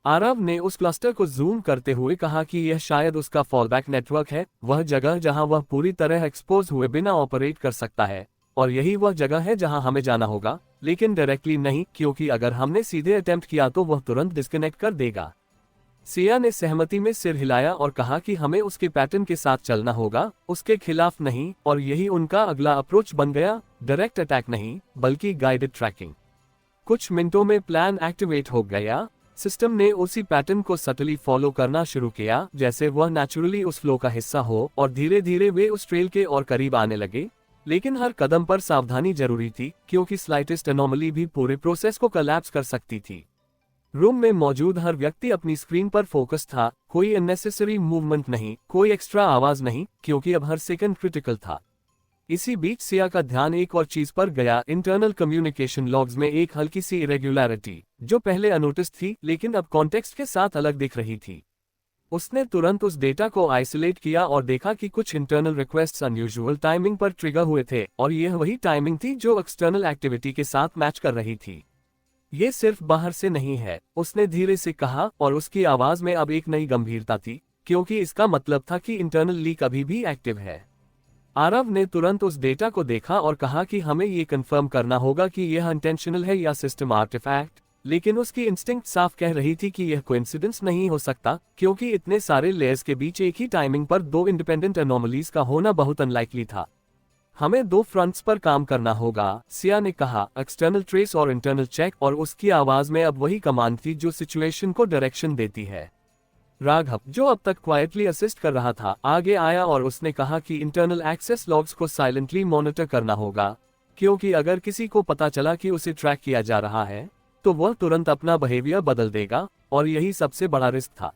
आरव ने उस क्लस्टर को जूम करते हुए कहा कि यह शायद उसका फॉलबैक नेटवर्क है, वह जगह जहां वह पूरी तरह एक्सपोज हुए बिना ऑपरेट कर सकता है, और यही वह जगह है जहां हमें जाना होगा, लेकिन डायरेक्टली नहीं, क्योंकि अगर हमने सीधे अटेम्प्ट किया तो वह तुरंत डिस्कनेक्ट कर देगा। सिया ने सहमति में सिर हिलाया और कहा कि हमें उसके पैटर्न के साथ चलना होगा, उसके खिलाफ नहीं, और यही उनका अगला अप्रोच बन गया, डायरेक्ट अटैक नहीं बल्कि गाइडेड ट्रैकिंग। कुछ मिनटों में प्लान एक्टिवेट हो गया, सिस्टम ने उसी पैटर्न को सटली फॉलो करना शुरू किया जैसे वह नेचुरली उस फ्लो का हिस्सा हो, और धीरे धीरे वे उस ट्रेल के और करीब आने लगे, लेकिन हर कदम पर सावधानी जरूरी थी, क्योंकि स्लाइटेस्ट एनोमली भी पूरे प्रोसेस को कोलैप्स कर सकती थी। रूम में मौजूद हर व्यक्ति अपनी स्क्रीन पर फोकस था, कोई अननेसेसरी मूवमेंट नहीं, कोई एक्स्ट्रा आवाज नहीं, क्योंकि अब हर सेकंड क्रिटिकल था। इसी बीच सिया का ध्यान एक और चीज पर गया, इंटरनल कम्युनिकेशन लॉग्स में एक हल्की सी इरेगुलरिटी, जो पहले अनोटिस थी लेकिन अब कॉन्टेक्स्ट के साथ अलग दिख रही थी। उसने तुरंत उस डेटा को आइसोलेट किया और देखा कि कुछ इंटरनल रिक्वेस्ट्स अनयूजुअल टाइमिंग पर ट्रिगर हुए थे, और यह वही टाइमिंग थी जो एक्सटर्नल एक्टिविटी के साथ मैच कर रही थी। ये सिर्फ बाहर से नहीं है, उसने धीरे से कहा, और उसकी आवाज में अब एक नई गंभीरता थी, क्योंकि इसका मतलब था कि इंटरनल लीक अभी भी एक्टिव है। आरव ने तुरंत उस डेटा को देखा और कहा कि हमें ये कंफर्म करना होगा कि यह इंटेंशनल है या सिस्टम आर्टिफैक्ट, लेकिन उसकी इंस्टिंक्ट साफ कह रही थी कि यह कोइंसिडेंस नहीं हो सकता, क्योंकि इतने सारे लेयर्स के बीच एक ही टाइमिंग पर दो इंडिपेंडेंट एनोमलीज का होना बहुत अनलाइकली था। हमें 2 फ्रंट्स पर काम करना होगा, सिया ने कहा, एक्सटर्नल ट्रेस और इंटरनल चेक। और उसकी आवाज में अब वही कमांड थी जो सिचुएशन को डायरेक्शन देती है। राघव, जो अब तक क्वाइटली असिस्ट कर रहा था, आगे आया और उसने कहा कि इंटरनल एक्सेस लॉग्स को साइलेंटली मॉनिटर करना होगा, क्योंकि अगर किसी को पता चला कि उसे ट्रैक किया जा रहा है तो वह तुरंत अपना बिहेवियर बदल देगा, और यही सबसे बड़ा रिस्क था।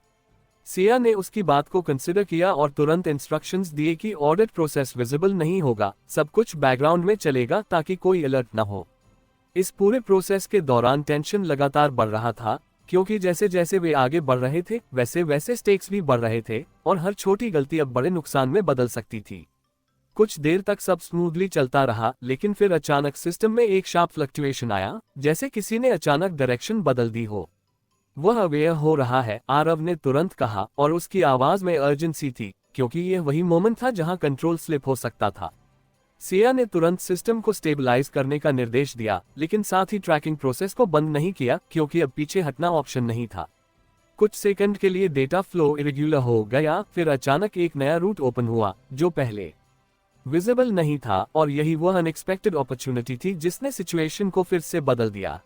सिया ने उसकी बात को कंसिडर किया और तुरंत इंस्ट्रक्शंस दिए कि ऑडिट प्रोसेस विजिबल नहीं होगा, सब कुछ बैकग्राउंड में चलेगा ताकि कोई अलर्ट न हो। इस पूरे प्रोसेस के दौरान टेंशन लगातार बढ़ रहा था, क्योंकि जैसे जैसे वे आगे बढ़ रहे थे वैसे वैसे स्टेक्स भी बढ़ रहे थे और हर छोटी गलती अब बड़े नुकसान में बदल सकती थी। कुछ देर तक सब स्मूथली चलता रहा, लेकिन फिर अचानक सिस्टम में एक शार्प फ्लक्चुएशन आया, जैसे किसी ने अचानक डायरेक्शन बदल दी हो। वह अवेयर हो रहा है, आरव ने तुरंत कहा, और उसकी आवाज में अर्जेंसी थी, क्योंकि यह वही मोमेंट था जहां कंट्रोल स्लिप हो सकता था। सिया ने तुरंत सिस्टम को स्टेबलाइज करने का निर्देश दिया, लेकिन साथ ही ट्रैकिंग प्रोसेस को बंद नहीं किया, क्योंकि अब पीछे हटना ऑप्शन नहीं था। कुछ सेकंड के लिए डेटा फ्लो इरेगुलर हो गया, फिर अचानक एक नया रूट ओपन हुआ जो पहले विजिबल नहीं था, और यही वह अनएक्सपेक्टेड अपॉर्चुनिटी थी जिसने सिचुएशन को फिर से बदल दिया।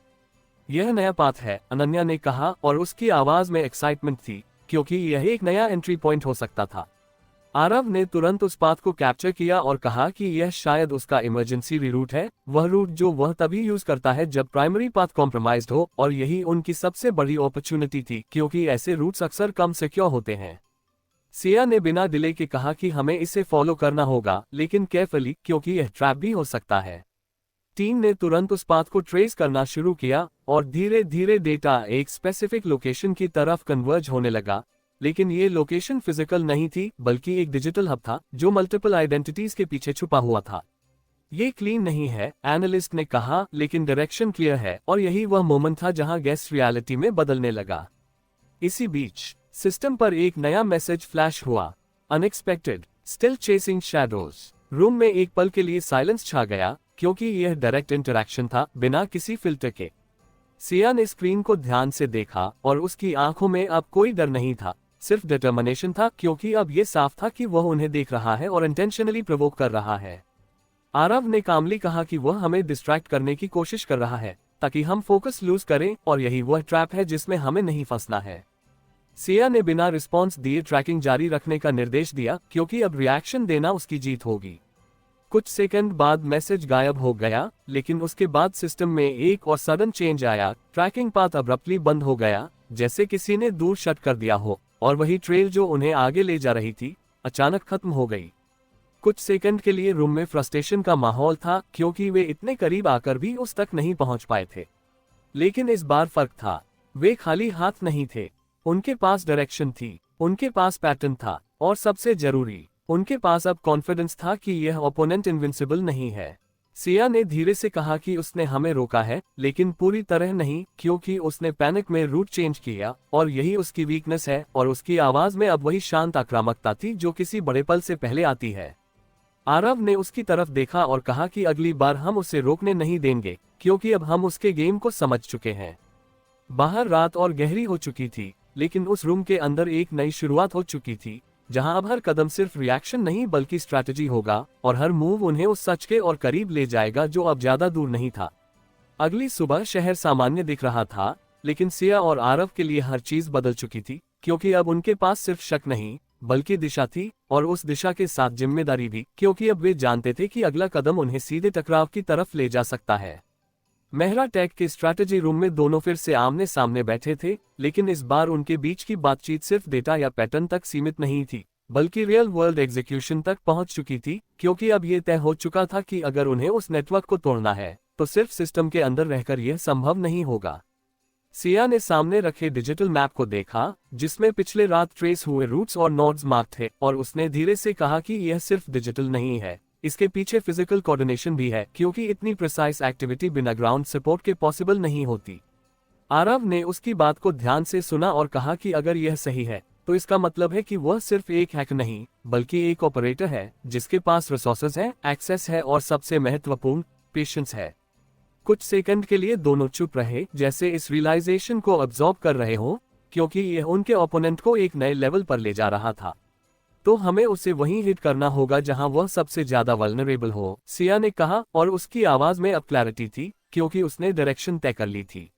यह नया पाथ है, अनन्या ने कहा, और उसकी आवाज में एक्साइटमेंट थी, क्योंकि यह एक नया एंट्री पॉइंट हो सकता था। आरव ने तुरंत उस पाथ को कैप्चर किया और कहा कि यह शायद उसका इमरजेंसी रीरूट है, वह रूट जो वह तभी यूज करता है जब प्राइमरी पाथ कॉम्प्रोमाइज्ड हो, और यही उनकी सबसे बड़ी अपॉर्चुनिटी थी, क्योंकि ऐसे रूट्स अक्सर कम सिक्योर होते हैं। सिया ने बिना डिले के कहा कि हमें इसे फॉलो करना होगा, लेकिन केयरफुली, क्योंकि यह ट्रैप भी हो सकता है। टीम ने तुरंत उस पाथ को ट्रेस करना शुरू किया, और धीरे धीरे डेटा एक स्पेसिफिक लोकेशन की तरफ कन्वर्ज होने लगा, लेकिन ये लोकेशन फिजिकल नहीं थी, बल्कि एक डिजिटल हब था जो मल्टीपल आइडेंटिटीज के पीछे छुपा हुआ था। ये क्लीन नहीं है, एनालिस्ट ने कहा, लेकिन डायरेक्शन क्लियर है, और यही वह मोमेंट था जहां गैस रियलिटी में बदलने लगा। इसी बीच सिस्टम पर एक नया मैसेज फ्लैश हुआ, unexpected, still chasing shadows. Room में एक पल के लिए साइलेंस छा गया, क्योंकि यह डायरेक्ट इंटरैक्शन था, बिना किसी फिल्टर के। सिया ने स्क्रीन को ध्यान से देखा, और उसकी आंखों में अब कोई डर नहीं था, सिर्फ डिटर्मिनेशन था, क्योंकि अब यह साफ था कि वह उन्हें देख रहा है और इंटेंशनली प्रोवोक कर रहा है। आरव ने कामली कहा कि वह हमें डिस्ट्रैक्ट करने की कोशिश कर रहा है, ताकि हम फोकस लूज करें, और यही वह ट्रैप है जिसमें हमें नहीं फंसना है। सिया ने बिना रिस्पॉन्स दिए ट्रैकिंग जारी रखने का निर्देश दिया, क्योंकि अब रिएक्शन देना उसकी जीत होगी। कुछ सेकंड बाद मैसेज गायब हो गया, लेकिन उसके बाद सिस्टम में एक और सडन चेंज आया। ट्रैकिंग पाथ अब्रप्टली बंद हो गया, जैसे किसी ने दूर शट कर दिया हो, और वही ट्रेल जो उन्हें आगे ले जा रही थी अचानक खत्म हो गई। कुछ सेकंड के लिए रूम में फ्रस्ट्रेशन का माहौल था, क्योंकि वे इतने करीब आकर भी उस तक नहीं पहुंच पाए थे। लेकिन इस बार फर्क था, वे खाली हाथ नहीं थे, उनके पास डायरेक्शन थी, उनके पास पैटर्न था, और सबसे जरूरी, उनके पास अब कॉन्फिडेंस था कि यह ओपोनेंट इनविंसिबल नहीं है। सिया ने धीरे से कहा कि उसने हमें रोका है, लेकिन पूरी तरह नहीं, क्योंकि उसने पैनिक में रूट चेंज किया, और यही उसकी वीकनेस है। और उसकी आवाज में अब वही शांत आक्रामकता थी जो किसी बड़े पल से पहले आती है। आरव ने उसकी तरफ देखा और कहा कि अगली बार हम उसे रोकने नहीं देंगे, क्योंकि अब हम उसके गेम को समझ चुके हैं। बाहर रात और गहरी हो चुकी थी, लेकिन उस रूम के अंदर एक नई शुरुआत हो चुकी थी, जहां अब हर कदम सिर्फ रिएक्शन नहीं बल्कि स्ट्रैटेजी होगा, और हर मूव उन्हें उस सच के और करीब ले जाएगा जो अब ज्यादा दूर नहीं था। अगली सुबह शहर सामान्य दिख रहा था, लेकिन सिया और आरव के लिए हर चीज बदल चुकी थी, क्योंकि अब उनके पास सिर्फ शक नहीं बल्कि दिशा थी, और उस दिशा के साथ जिम्मेदारी भी, क्योंकि अब वे जानते थे कि अगला कदम उन्हें सीधे टकराव की तरफ ले जा सकता है। मेहरा टेक के स्ट्रैटेजी रूम में दोनों फिर से आमने सामने बैठे थे, लेकिन इस बार उनके बीच की बातचीत सिर्फ डेटा या पैटर्न तक सीमित नहीं थी, बल्कि रियल वर्ल्ड एग्जीक्यूशन तक पहुंच चुकी थी, क्योंकि अब यह तय हो चुका था कि अगर उन्हें उस नेटवर्क को तोड़ना है तो सिर्फ सिस्टम के अंदर रहकर यह संभव नहीं होगा। सिया ने सामने रखे डिजिटल मैप को देखा, जिसमें पिछले रात ट्रेस हुए रूट्स और नोड्स मार्क थे, और उसने धीरे से कहा कि यह सिर्फ डिजिटल नहीं है, इसके पीछे फिजिकल कोऑर्डिनेशन भी है, क्योंकि इतनी प्रिसाइज एक्टिविटी बिना ग्राउंड सपोर्ट के पॉसिबल नहीं होती। आरव ने उसकी बात को ध्यान से सुना और कहा कि अगर यह सही है तो इसका मतलब है कि वह सिर्फ एक हैक नहीं बल्कि एक ऑपरेटर है, जिसके पास रिसोर्सेज है, एक्सेस है, और सबसे महत्वपूर्ण, पेशेंस है। कुछ सेकंड के लिए दोनों चुप रहे, जैसे इस रियलाइजेशन को अब्सॉर्ब कर रहे हो, क्योंकि यह उनके ओपोनेंट को एक नए लेवल पर ले जा रहा था। तो हमें उसे वहीं हिट करना होगा जहां वह सबसे ज्यादा वल्नरेबल हो, सिया ने कहा, और उसकी आवाज में अब क्लैरिटी थी क्योंकि उसने डायरेक्शन तय कर ली थी।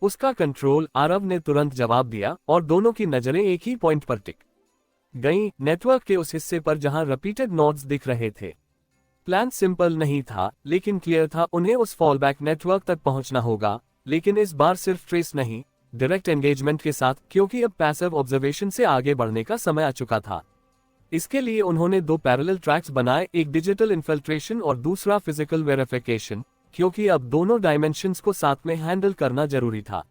उसका कंट्रोल, आरव ने तुरंत जवाब दिया और दोनों की नजरें एक ही पॉइंट पर टिक गईं, नेटवर्क के उस हिस्से पर जहां रिपीटेड नोड्स दिख रहे थे। प्लान सिंपल नहीं था लेकिन क्लियर था, उन्हें उस फॉलबैक नेटवर्क तक पहुंचना होगा, लेकिन इस बार सिर्फ ट्रेस नहीं, डायरेक्ट एंगेजमेंट के साथ, क्योंकि अब पैसिव ऑब्जर्वेशन से आगे बढ़ने का समय आ चुका था। इसके लिए उन्होंने 2 पैरेलल ट्रैक्स बनाए, एक डिजिटल इन्फिल्ट्रेशन और दूसरा फिजिकल वेरिफिकेशन, क्योंकि अब दोनों डायमेंशंस को साथ में हैंडल करना जरूरी था।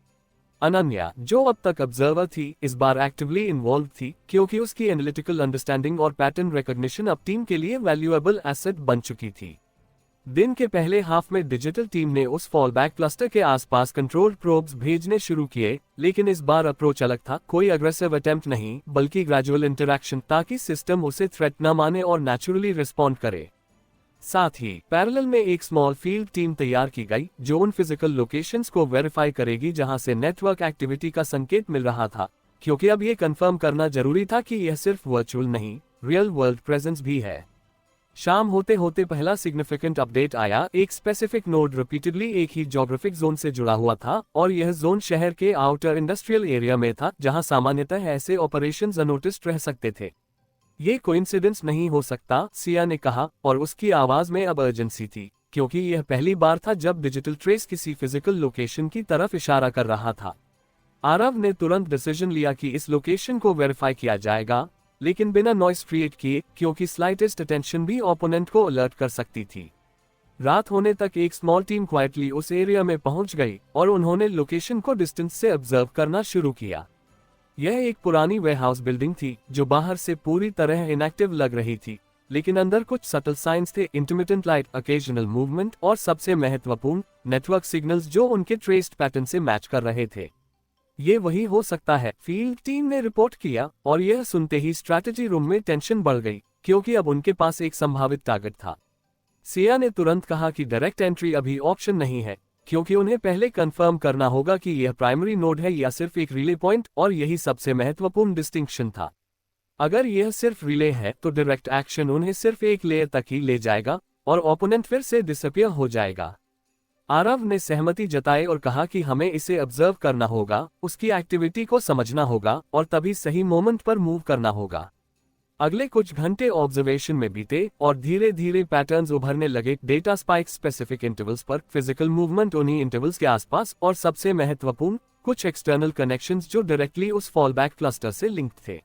अनन्या, जो अब तक ऑब्जर्वर थी, इस बार एक्टिवली इन्वॉल्व थी क्योंकि उसकी एनालिटिकल अंडरस्टैंडिंग और पैटर्न रिकॉग्निशन अब टीम के लिए वैल्यूएबल एसेट बन चुकी थी। दिन के पहले हाफ में डिजिटल टीम ने उस फॉलबैक क्लस्टर के आसपास कंट्रोल प्रोब्स भेजने शुरू किए, लेकिन इस बार अप्रोच अलग था, कोई अग्रेसिव अटेम्प्ट नहीं, बल्कि ग्रेजुअल इंटरैक्शन, ताकि सिस्टम उसे थ्रेट न माने और नेचुरली रिस्पॉन्ड करे। साथ ही पैरेलल में एक स्मॉल फील्ड टीम तैयार की गई जो उन फिजिकल लोकेशंस को वेरीफाई करेगी जहां से नेटवर्क एक्टिविटी का संकेत मिल रहा था, क्योंकि अब ये कंफर्म करना जरूरी था कि यह सिर्फ वर्चुअल नहीं, रियल वर्ल्ड प्रेजेंस भी है। शाम होते होते पहला सिग्निफिकेंट अपडेट आया, एक स्पेसिफिक नोड रिपीटेडली एक ही ज्योग्राफिक जोन से जुड़ा हुआ था और यह जोन शहर के आउटर इंडस्ट्रियल एरिया में था जहां सामान्यतः ऐसे ऑपरेशंस अनोटिस्ड रह सकते थे। ये कोइंसिडेंस नहीं हो सकता, सिया ने कहा, और उसकी आवाज में अब अर्जेंसी थी, क्योंकि यह पहली बार था जब डिजिटल ट्रेस किसी फिजिकल लोकेशन की तरफ इशारा कर रहा था। आरव ने तुरंत डिसीजन लिया कि इस लोकेशन को वेरीफाई किया जाएगा, लेकिन बिना नॉइस क्रिएट किए, क्योंकि स्लाइटेस्ट अटेंशन भी ओपोनेंट को अलर्ट कर सकती थी। रात होने तक एक स्मॉल टीम क्वाइटली उस एरिया में पहुंच गई और उन्होंने लोकेशन को डिस्टेंस से ऑब्जर्व करना शुरू किया। यह एक पुरानी वेयरहाउस बिल्डिंग थी जो बाहर से पूरी तरह इनएक्टिव लग रही थी, लेकिन अंदर कुछ सटल साइंस थे, इंटरमिटेंट लाइट, ओकेजनल मूवमेंट और सबसे महत्वपूर्ण, नेटवर्क सिग्नल्स जो उनके ट्रेस्ड पैटर्न से मैच कर रहे थे। ये वही हो सकता है, फील्ड टीम ने रिपोर्ट किया, और यह सुनते ही स्ट्रैटेजी रूम में टेंशन बढ़ गई, क्योंकि अब उनके पास एक संभावित टारगेट था। सिया ने तुरंत कहा कि डायरेक्ट एंट्री अभी ऑप्शन नहीं है, क्योंकि उन्हें पहले कंफर्म करना होगा कि यह प्राइमरी नोड है या सिर्फ एक रिले पॉइंट, और यही सबसे महत्वपूर्ण डिस्टिंक्शन था। अगर यह सिर्फ रिले है तो डायरेक्ट एक्शन उन्हें सिर्फ एक लेयर तक ही ले जाएगा और ओपोनेंट फिर से डिसअपीयर हो जाएगा। आरव ने सहमति जताई और कहा कि हमें इसे ऑब्जर्व करना होगा, उसकी एक्टिविटी को समझना होगा और तभी सही मोमेंट पर मूव करना होगा। अगले कुछ घंटे ऑब्जर्वेशन में बीते और धीरे धीरे पैटर्न्स उभरने लगे, डेटा स्पाइक स्पेसिफिक इंटरवल्स पर, फिजिकल मूवमेंट उन्हीं इंटरवल्स के आसपास, और सबसे महत्वपूर्ण, कुछ एक्सटर्नल कनेक्शंस जो डायरेक्टली उस फॉलबैक क्लस्टर से लिंक्ड थे।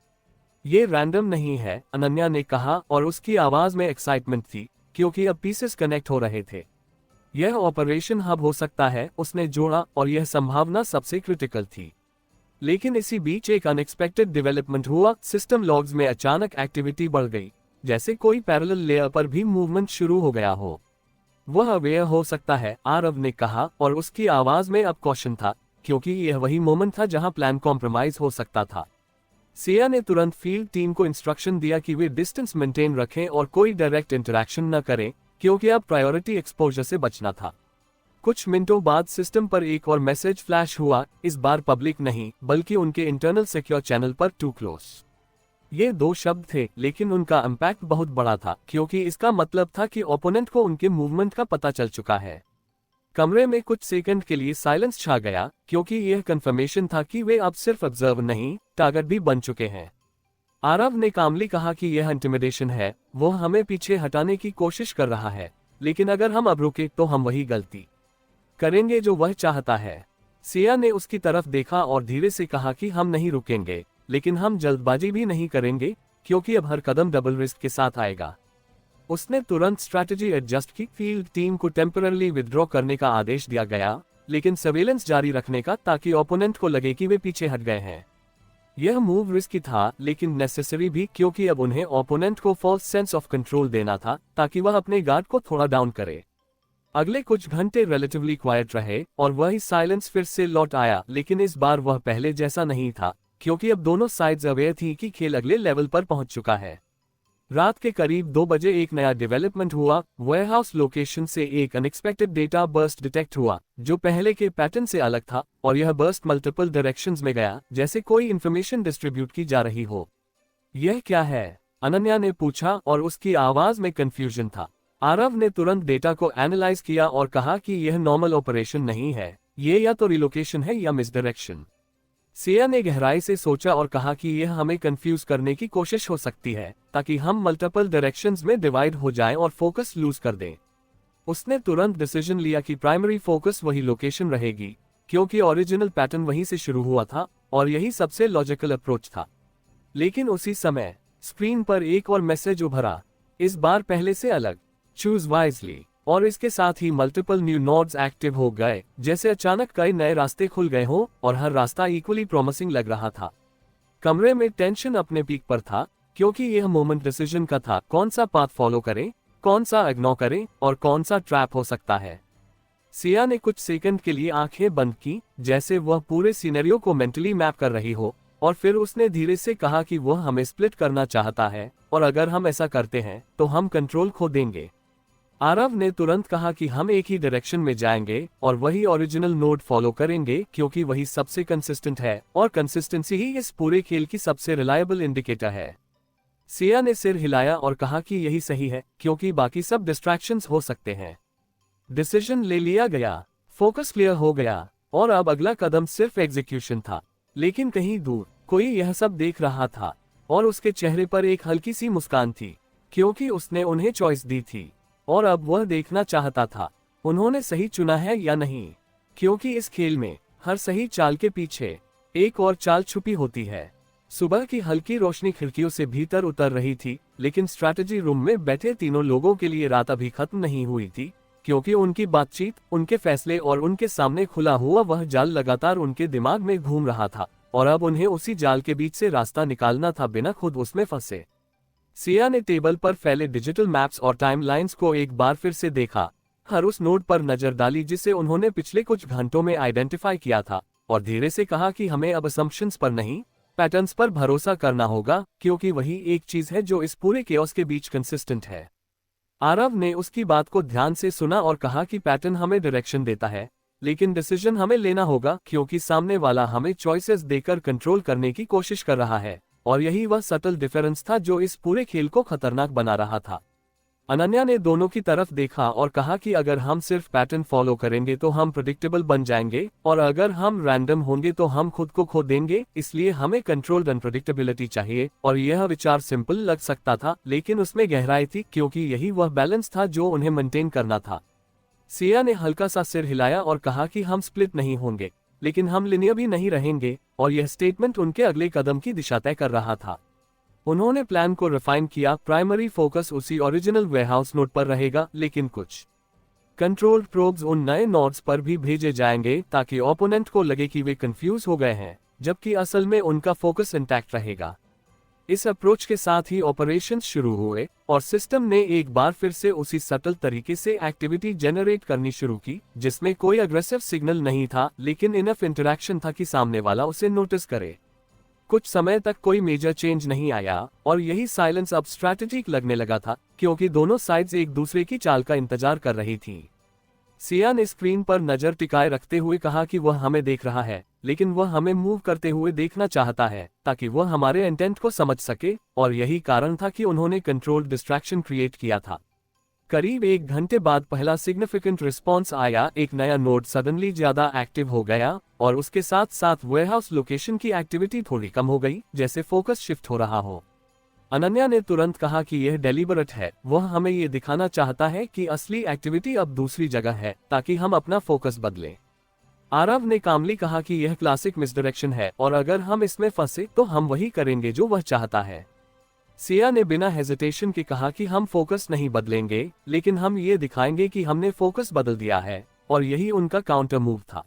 ये रैंडम नहीं है, अनन्या ने कहा, और उसकी आवाज में एक्साइटमेंट थी, क्योंकि अब पीसेस कनेक्ट हो रहे थे। यह ऑपरेशन हब हो सकता है, उसने जोड़ा, और यह संभावना सबसे क्रिटिकल थी। लेकिन इसी बीच एक अनएक्सपेक्टेड डेवलपमेंट हुआ, सिस्टम लॉग्स में अचानक एक्टिविटी बढ़ गई, जैसे कोई पैरेलल लेयर पर भी मूवमेंट शुरू हो गया हो। वह अवेयर हो सकता है, आरव ने कहा, और उसकी आवाज में अब कॉशन था, क्योंकि यह वही मोमेंट था जहां प्लान कॉम्प्रोमाइज हो सकता था। सिया ने तुरंत फील्ड टीम को इंस्ट्रक्शन दिया कि वे डिस्टेंस मेंटेन रखें और कोई डायरेक्ट इंटरैक्शन न करें, क्योंकि अब प्रायोरिटी एक्सपोजर से बचना था। कुछ मिनटों बाद सिस्टम पर एक और मैसेज फ्लैश हुआ, इस बार पब्लिक नहीं, बल्कि उनके इंटरनल सिक्योर चैनल पर, टू क्लोज। ये 2 शब्द थे, लेकिन उनका इम्पैक्ट बहुत बड़ा था, क्योंकि इसका मतलब था कि ओपोनेंट को उनके मूवमेंट का पता चल चुका है। कमरे में कुछ सेकंड के लिए साइलेंस छा गया, क्योंकि यह कंफर्मेशन था कि वे अब सिर्फ ऑब्जर्व नहीं, टारगेट भी बन चुके हैं। आरव ने कामली कहा कि यह इंटिमिडेशन है, वो हमें पीछे हटाने की कोशिश कर रहा है, लेकिन अगर हम अब रुके तो हम वही गलती करेंगे जो वह चाहता है। सिया ने उसकी तरफ देखा और धीरे से कहा कि हम नहीं रुकेंगे, लेकिन हम जल्दबाजी भी नहीं करेंगे, क्योंकि अब हर कदम डबल रिस्क के साथ आएगा। उसने तुरंत स्ट्रैटेजी एडजस्ट की, फील्ड टीम को टेम्पररी विथड्रॉ करने का आदेश दिया गया, लेकिन सर्वेलेंस जारी रखने का, ताकि ओपोनेंट को लगे कि वे पीछे हट गए हैं। यह मूव रिस्की था, लेकिन नेसेसरी भी, क्योंकि अब उन्हें ओपोनेंट को फॉल्स सेंस ऑफ कंट्रोल देना था, ताकि वह अपने गार्ड को थोड़ा डाउन करे। अगले कुछ घंटे रिलेटिवली क्वाइट रहे और वही साइलेंस फिर से लौट आया, लेकिन इस बार वह पहले जैसा नहीं था, क्योंकि अब दोनों साइड्स अवेयर थी कि खेल अगले लेवल पर पहुंच चुका है। रात के करीब 2 बजे एक नया डेवलपमेंट हुआ, वेयरहाउस लोकेशन से एक अनएक्सपेक्टेड डेटा बर्स्ट डिटेक्ट हुआ, जो पहले के पैटर्न से अलग था, और यह बर्स्ट मल्टीपल डायरेक्शंस में गया, जैसे कोई इंफॉर्मेशन डिस्ट्रीब्यूट की जा रही हो। यह क्या है? अनन्या ने पूछा और उसकी आवाज में कंफ्यूजन था। आरव ने तुरंत डेटा को एनालाइज किया और कहा कि यह नॉर्मल ऑपरेशन नहीं है, ये या तो रिलोकेशन है या मिसडायरेक्शन। सिया ने गहराई से सोचा और कहा कि यह हमें कंफ्यूज करने की कोशिश हो सकती है ताकि हम मल्टीपल डायरेक्शंस में डिवाइड हो जाएं और फोकस लूज कर दें। उसने तुरंत डिसीजन लिया कि प्राइमरी फोकस वही लोकेशन रहेगी क्योंकि ओरिजिनल पैटर्न वहीं से शुरू हुआ था और यही सबसे लॉजिकल अप्रोच था। लेकिन उसी समय स्क्रीन पर एक और मैसेज उभरा, इस बार पहले से अलग, चूज वाइजली। और इसके साथ ही मल्टीपल न्यू नोड्स एक्टिव हो गए, जैसे अचानक कई नए रास्ते खुल गए हों और हर रास्ता इक्वली प्रॉमिसिंग लग रहा था। कमरे में टेंशन अपने पीक पर था क्योंकि यह मोमेंट डिसीजन का था, कौन सा पाथ फॉलो करें, कौन सा इग्नोर करें और कौन सा ट्रैप हो सकता है। सिया ने कुछ सेकंड के लिए आंखें बंद की, जैसे वह पूरे सिनेरियो को मेंटली मैप कर रही हो, और फिर उसने धीरे से कहा कि वह हमें स्प्लिट करना चाहता है और अगर हम ऐसा करते हैं तो हम कंट्रोल खो देंगे। आरव ने तुरंत कहा कि हम एक ही डायरेक्शन में जाएंगे और वही ओरिजिनल नोड फॉलो करेंगे क्योंकि वही सबसे कंसिस्टेंट है और कंसिस्टेंसी ही इस पूरे खेल की सबसे रिलायबल इंडिकेटर है। सिया ने सिर हिलाया और कहा कि यही सही है क्योंकि बाकी सब डिस्ट्रैक्शंस हो सकते हैं। डिसीजन ले लिया गया, फोकस क्लियर हो गया और अब अगला कदम सिर्फ एग्जीक्यूशन था। लेकिन कहीं दूर कोई यह सब देख रहा था और उसके चेहरे पर एक हल्की सी मुस्कान थी क्योंकि उसने उन्हें चॉइस दी थी और अब वह देखना चाहता था उन्होंने सही चुना है या नहीं, क्योंकि इस खेल में हर सही चाल के पीछे एक और चाल छुपी होती है। सुबह की हल्की रोशनी खिड़कियों से भीतर उतर रही थी, लेकिन स्ट्रैटेजी रूम में बैठे तीनों लोगों के लिए रात अभी खत्म नहीं हुई थी क्योंकि उनकी बातचीत, उनके फैसले और उनके सामने खुला हुआ वह जाल लगातार उनके दिमाग में घूम रहा था और अब उन्हें उसी जाल के बीच से रास्ता निकालना था बिना खुद उसमें फंसे। सिया ने टेबल पर फैले डिजिटल मैप्स और टाइमलाइंस को एक बार फिर से देखा, हर उस नोड पर नजर डाली जिसे उन्होंने पिछले कुछ घंटों में आइडेंटिफाई किया था और धीरे से कहा कि हमें अब असम्पशंस पर नहीं, पैटर्न्स पर भरोसा करना होगा क्योंकि वही एक चीज है जो इस पूरे केओस के बीच कंसिस्टेंट है। आरव ने उसकी बात को ध्यान से सुना और कहा कि पैटर्न हमें डायरेक्शन देता है, लेकिन डिसीजन हमें लेना होगा क्योंकि सामने वाला हमें चॉइसेस देकर कंट्रोल करने की कोशिश कर रहा है और यही वह सटल डिफरेंस था जो इस पूरे खेल को खतरनाक बना रहा था। अनन्या ने दोनों की तरफ देखा और कहा कि अगर हम सिर्फ पैटर्न फॉलो करेंगे तो हम प्रेडिक्टेबल बन जाएंगे और अगर हम रैंडम होंगे तो हम खुद को खो देंगे, इसलिए हमें कंट्रोल्ड अनप्रेडिक्टेबिलिटी चाहिए। और यह विचार सिंपल लग सकता था लेकिन उसमें गहराई थी क्योंकि यही वह बैलेंस था जो उन्हें मेंटेन करना था। सिया ने हल्का सा सिर हिलाया और कहा कि हम स्प्लिट नहीं होंगे, लेकिन हम लिनियर भी नहीं रहेंगे, और यह स्टेटमेंट उनके अगले कदम की दिशा तय कर रहा था। उन्होंने प्लान को रिफाइन किया, प्राइमरी फोकस उसी ओरिजिनल वेयरहाउस नोड पर रहेगा, लेकिन कुछ कंट्रोल प्रोब्स उन नए नोड्स पर भी भेजे जाएंगे ताकि ओपोनेंट को लगे कि वे कंफ्यूज हो गए हैं, जबकि असल में उनका फोकस इंटैक्ट रहेगा। इस अप्रोच के साथ ही ऑपरेशंस शुरू हुए और सिस्टम ने एक बार फिर से उसी सटल तरीके से एक्टिविटी जनरेट करनी शुरू की जिसमें कोई अग्रेसिव सिग्नल नहीं था, लेकिन इनफ इंटरैक्शन था कि सामने वाला उसे नोटिस करे। कुछ समय तक कोई मेजर चेंज नहीं आया और यही साइलेंस अब स्ट्रैटेजिक लगने लगा था क्योंकि दोनों साइड्स एक दूसरे की चाल का इंतजार कर रही थी। सिया ने स्क्रीन पर नजर टिकाए रखते हुए कहा कि वह हमें देख रहा है, लेकिन वह हमें मूव करते हुए देखना चाहता है ताकि वह हमारे इंटेंट को समझ सके, और यही कारण था कि उन्होंने कंट्रोल्ड डिस्ट्रैक्शन क्रिएट किया था। करीब 1 घंटे बाद पहला सिग्निफिकेंट रिस्पॉन्स आया, एक नया नोड सडनली ज्यादा एक्टिव हो गया और उसके साथ साथ वेयरहाउस लोकेशन की एक्टिविटी थोड़ी कम हो गई, जैसे फोकस शिफ्ट हो रहा हो। अनन्या ने तुरंत कहा कि यह डेलिबरेट है, वह हमें यह दिखाना चाहता है कि असली एक्टिविटी अब दूसरी जगह है ताकि हम अपना फोकस बदलें। आरव ने कामली कहा कि यह क्लासिक मिसडायरेक्शन है और अगर हम इसमें फंसे तो हम वही करेंगे जो वह चाहता है। सिया ने बिना हेजिटेशन के कहा कि हम फोकस नहीं बदलेंगे, लेकिन हम ये दिखाएंगे कि हमने फोकस बदल दिया है, और यही उनका काउंटर मूव था।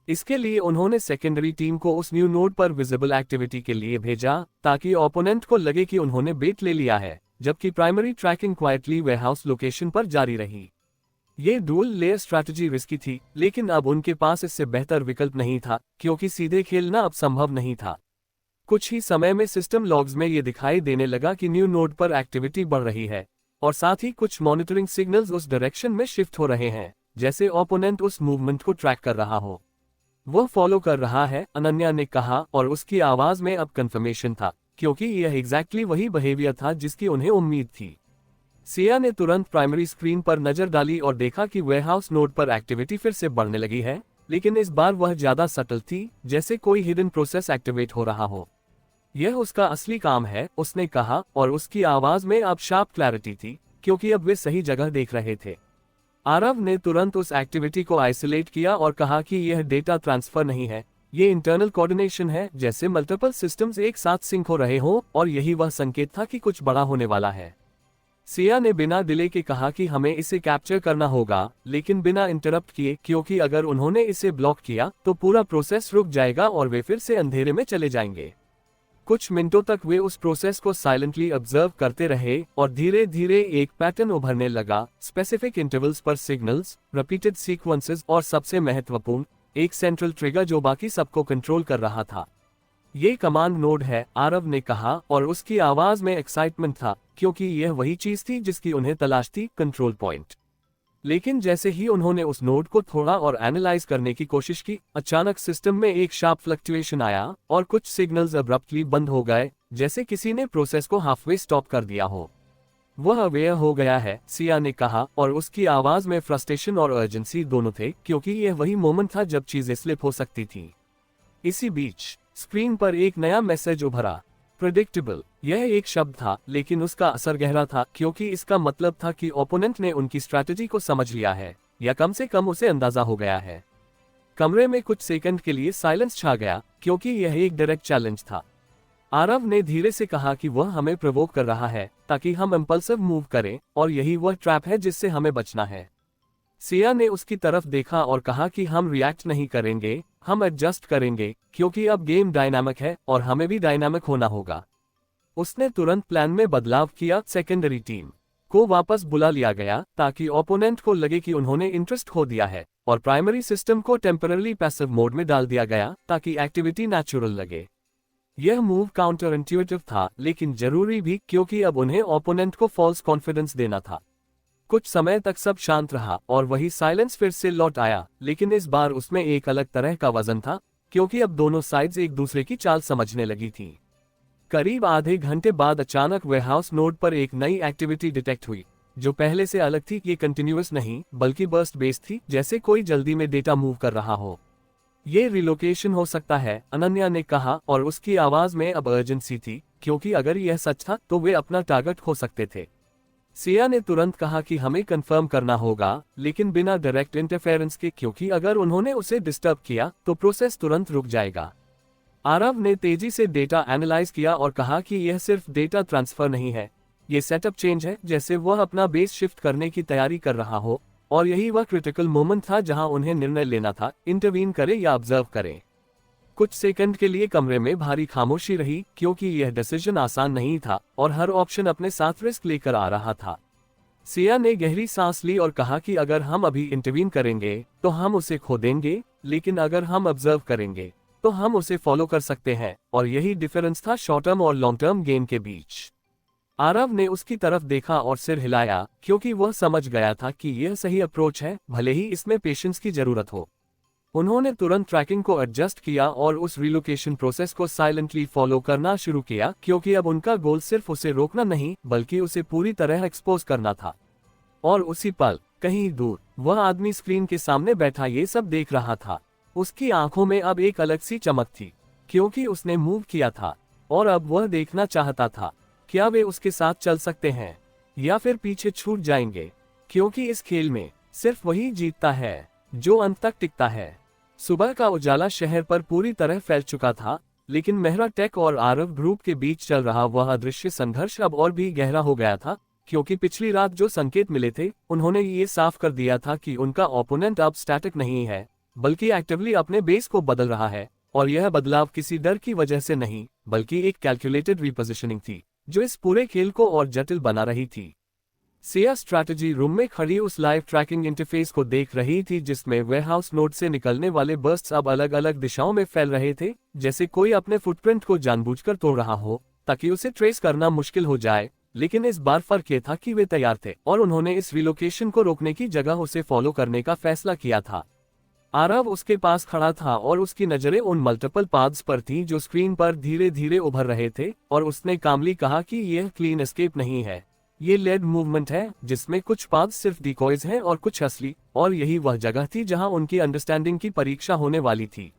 इसके लिए उन्होंने सेकेंडरी टीम को उस न्यू नोड पर विजिबल एक्टिविटी के लिए भेजा ताकि ओपोनेंट को लगे कि उन्होंने बेट ले लिया है, जबकि primary tracking quietly warehouse location पर जारी रही। ये डुअल लेयर स्ट्रैटेजी रिस्की थी, लेकिन अब उनके पास इससे बेहतर विकल्प नहीं था क्योंकि सीधे खेलना अब संभव नहीं था। कुछ ही समय में सिस्टम लॉग्स में ये दिखाई देने लगा कि न्यू नोड पर एक्टिविटी बढ़ रही है और साथ ही कुछ मॉनिटरिंग सिग्नल्स उस डायरेक्शन में शिफ्ट हो रहे हैं, जैसे ओपोनेंट उस मूवमेंट को ट्रैक कर रहा हो। वह फॉलो कर रहा है, अनन्या ने कहा, और उसकी आवाज में अब कंफर्मेशन था क्योंकि यह एग्जैक्टली वही बिहेवियर था जिसकी उन्हें उम्मीद थी। सिया ने तुरंत प्राइमरी स्क्रीन पर नजर डाली और देखा कि वेयरहाउस नोड पर एक्टिविटी फिर से बढ़ने लगी है, लेकिन इस बार वह ज्यादा सटल थी, जैसे कोई हिडन प्रोसेस एक्टिवेट हो रहा हो। यह उसका असली काम है, उसने कहा, और उसकी आवाज में अब शार्प क्लैरिटी थी, क्योंकि अब वे सही जगह देख रहे थे। आरव ने तुरंत उस एक्टिविटी को आइसोलेट किया और कहा कि यह डेटा ट्रांसफर नहीं है, ये इंटरनल कोऑर्डिनेशन है, जैसे मल्टीपल सिस्टम्स एक साथ सिंक हो रहे हो, और यही वह संकेत था कि कुछ बड़ा होने वाला है। सिया ने बिना डिले के कहा कि हमें इसे कैप्चर करना होगा, लेकिन बिना इंटरप्ट किए, क्योंकि अगर उन्होंने इसे ब्लॉक किया तो पूरा प्रोसेस रुक जाएगा और वे फिर से अंधेरे में चले जाएंगे। कुछ मिनटों तक वे उस प्रोसेस को साइलेंटली ऑब्जर्व करते रहे और धीरे धीरे एक पैटर्न उभरने लगा, स्पेसिफिक इंटरवल्स पर सिग्नल्स, रिपीटेड सीक्वेंसेस और सबसे महत्वपूर्ण, एक सेंट्रल ट्रिगर जो बाकी सबको कंट्रोल कर रहा था। ये कमांड नोड है, आरव ने कहा, और उसकी आवाज में एक्साइटमेंट था, क्योंकि यह वही चीज थी जिसकी उन्हें तलाश थी, कंट्रोल पॉइंट। लेकिन जैसे ही उन्होंने उस नोड को थोड़ा और एनालाइज करने की कोशिश की, अचानक सिस्टम में एक शार्प फ्लक्चुएशन आया और कुछ सिग्नल्स अब्रप्टली बंद हो गए, जैसे किसी ने प्रोसेस को हाफवे स्टॉप कर दिया हो। वह अवेयर हो गया है, सिया ने कहा, और उसकी आवाज में फ्रस्ट्रेशन और अर्जेंसी दोनों थे, क्योंकि यह वही मोमेंट था जब चीजें स्लिप हो सकती थी। इसी बीच स्क्रीन पर एक नया मैसेज उभरा, प्रेडिक्टेबल। यह एक शब्द था, लेकिन उसका असर गहरा था, क्योंकि इसका मतलब था कि ओपोनेंट ने उनकी स्ट्रैटेजी को समझ लिया है, या कम से कम उसे अंदाजा हो गया है। कमरे में कुछ सेकंड के लिए साइलेंस छा गया, क्योंकि यह एक डायरेक्ट चैलेंज था। आरव ने धीरे से कहा कि वह हमें प्रोवोक कर रहा है, ताकि हम इंपल्सिव मूव करें, और यही वह ट्रैप है जिससे हमें बचना है। सिया ने उसकी तरफ देखा और कहा कि हम रिएक्ट नहीं करेंगे, हम एडजस्ट करेंगे, क्योंकि अब गेम डायनामिक है और हमें भी डायनामिक होना होगा। उसने तुरंत प्लान में बदलाव किया, सेकेंडरी टीम को वापस बुला लिया गया ताकि ओपोनेंट को लगे कि उन्होंने इंटरेस्ट खो दिया है, और प्राइमरी सिस्टम को टेम्पररी पैसिव मोड में डाल दिया गया ताकि एक्टिविटी नेचुरल लगे। यह मूव काउंटर इंट्यूटिव था, लेकिन जरूरी भी, क्योंकि अब उन्हें ओपोनेंट को फॉल्स कॉन्फिडेंस देना था। कुछ समय तक सब शांत रहा और वही साइलेंस फिर से लौट आया, लेकिन इस बार उसमें एक अलग तरह का वजन था, क्योंकि अब दोनों साइड्स एक दूसरे की चाल समझने लगी थी। करीब आधे घंटे बाद अचानक वेयरहाउस नोड पर एक नई एक्टिविटी डिटेक्ट हुई, जो पहले से अलग थी। ये कंटिन्यूअस नहीं, बल्कि बर्स्ट बेस्ड थी, जैसे कोई जल्दी में डेटा मूव कर रहा हो। ये रिलोकेशन हो सकता है, अनन्या ने कहा, और उसकी आवाज में अब अर्जेंसी थी, क्योंकि अगर यह सच था तो वे अपना टारगेट खो सकते थे। सिया ने तुरंत कहा कि हमें कंफर्म करना होगा, लेकिन बिना डायरेक्ट इंटरफेरेंस के, क्योंकि अगर उन्होंने उसे डिस्टर्ब किया तो प्रोसेस तुरंत रुक जाएगा। आरव ने तेजी से डेटा एनालाइज किया और कहा कि यह सिर्फ डेटा ट्रांसफर नहीं है, ये सेटअप चेंज है, जैसे वह अपना बेस शिफ्ट करने की तैयारी कर रहा हो, और यही वह क्रिटिकल मोमेंट था जहां उन्हें निर्णय लेना था, इंटरवीन करें या ऑब्जर्व करें। कुछ सेकंड के लिए कमरे में भारी खामोशी रही, क्योंकि यह डिसीजन आसान नहीं था और हर ऑप्शन अपने साथ रिस्क लेकर आ रहा था। सिया ने गहरी सांस ली और कहा कि अगर हम अभी इंटरवीन करेंगे तो हम उसे खो देंगे, लेकिन अगर हम ऑब्जर्व करेंगे तो हम उसे फॉलो कर सकते हैं, और यही डिफरेंस था शॉर्ट टर्म और लॉन्ग टर्म गेम के बीच। आरव ने उसकी तरफ देखा और सिर हिलाया, क्योंकि वह समझ गया था कि यह सही अप्रोच है, भले ही इसमें पेशेंस की जरूरत हो। उन्होंने तुरंत ट्रैकिंग को एडजस्ट किया और उस रिलोकेशन प्रोसेस को साइलेंटली फॉलो करना शुरू किया, क्योंकि अब उनका गोल सिर्फ उसे रोकना नहीं, बल्कि उसे पूरी तरह एक्सपोज करना था। और उसी पल कहीं दूर वह आदमी स्क्रीन के सामने बैठा ये सब देख रहा था। उसकी आंखों में अब एक अलग सी चमक थी, क्योंकि उसने मूव किया था, और अब वह देखना चाहता था क्या वे उसके साथ चल सकते हैं या फिर पीछे छूट जाएंगे, क्योंकि इस खेल में सिर्फ वही जीतता है जो अंत तक टिकता है। सुबह का उजाला शहर पर पूरी तरह फैल चुका था, लेकिन मेहरा टेक और आरव ग्रुप के बीच चल रहा वह अदृश्य संघर्ष अब और भी गहरा हो गया था, क्योंकि पिछली रात जो संकेत मिले थे उन्होंने ये साफ कर दिया था कि उनका ओपोनेंट अब स्टैटिक नहीं है, बल्कि एक्टिवली अपने बेस को बदल रहा है, और यह बदलाव किसी डर की वजह से नहीं, बल्कि एक कैलकुलेटेड रिपोजिशनिंग थी जो इस पूरे खेल को और जटिल बना रही थी। सिया स्ट्रैटेजी रूम में खड़ी उस लाइव ट्रैकिंग इंटरफेस को देख रही थी, जिसमें वेयरहाउस नोड से निकलने वाले बर्स्ट्स अब अलग अलग दिशाओं में फैल रहे थे, जैसे कोई अपने फुटप्रिंट को जानबूझकर तोड़ रहा हो ताकि उसे ट्रेस करना मुश्किल हो जाए। लेकिन इस बार फर्क ये था कि वे तैयार थे और उन्होंने इस रिलोकेशन को रोकने की जगह उसे फॉलो करने का फैसला किया था। आरव उसके पास खड़ा था और उसकी नजरें उन मल्टीपल पाथ्स पर थीं जो स्क्रीन पर धीरे धीरे उभर रहे थे, और उसने कामली कहा कि यह क्लीन एस्केप नहीं है, ये लेड मूवमेंट है जिसमें कुछ पाथ्स सिर्फ डिकॉयज हैं और कुछ असली, और यही वह जगह थी जहां उनकी अंडरस्टैंडिंग की परीक्षा होने वाली थी।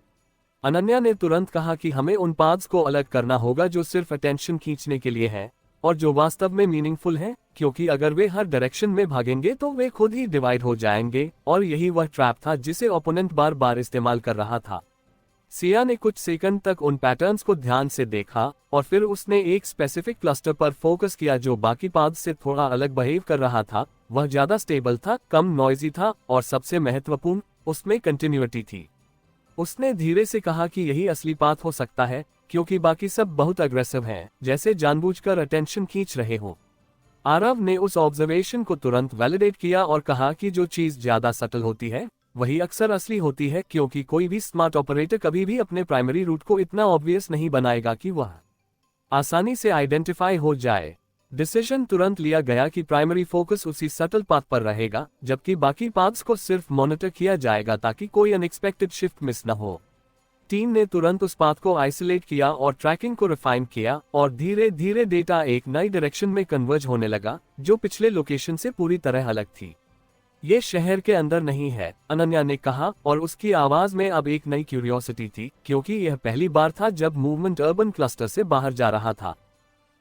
अनन्या ने तुरंत कहा कि हमें उन पाथ्स को अलग करना होगा जो सिर्फ अटेंशन खींचने के लिए हैं, और जो वास्तव में मीनिंगफुल हैं, क्योंकि अगर वे हर डायरेक्शन में भागेंगे तो वे खुद ही डिवाइड हो जाएंगे, और यही वह ट्रैप था जिसे ओपोनेंट बार बार इस्तेमाल कर रहा था। सिया ने कुछ सेकंड तक उन पैटर्न्स को ध्यान से देखा, और फिर उसने एक स्पेसिफिक क्लस्टर पर फोकस किया जो बाकी पाथ से थोड़ा अलग बिहेव कर रहा था। वह ज्यादा स्टेबल था, कम नॉइजी था, और सबसे महत्वपूर्ण, उसमें कंटिन्यूटी थी। उसने धीरे से कहा कि यही असली पाथ हो सकता है, क्योंकि बाकी सब बहुत अग्रेसिव हैं, जैसे जानबूझकर अटेंशन खींच रहे हो। आरव ने उस ऑब्जर्वेशन को तुरंत वैलिडेट किया और कहा कि जो चीज ज्यादा सटल होती है वही अक्सर असली होती है, क्योंकि कोई भी स्मार्ट ऑपरेटर कभी भी अपने प्राइमरी रूट को इतना ऑब्वियस नहीं बनाएगा कि वह आसानी से आइडेंटिफाई हो जाए। डिसीजन तुरंत लिया गया कि प्राइमरी फोकस उसी सटल पाथ पर रहेगा, जबकि बाकी पाथ्स को सिर्फ मॉनिटर किया जाएगा ताकि कोई अनएक्सपेक्टेड शिफ्ट मिस न हो। टीम ने तुरंत उस पाथ को आइसोलेट किया और ट्रैकिंग को रिफाइन किया, और धीरे धीरे डेटा एक नई डायरेक्शन में कन्वर्ज होने लगा जो पिछले लोकेशन से पूरी तरह अलग थी। ये शहर के अंदर नहीं है, अनन्या ने कहा, और उसकी आवाज में अब एक नई क्यूरियोसिटी थी, क्योंकि यह पहली बार था जब मूवमेंट अर्बन क्लस्टर से बाहर जा रहा था।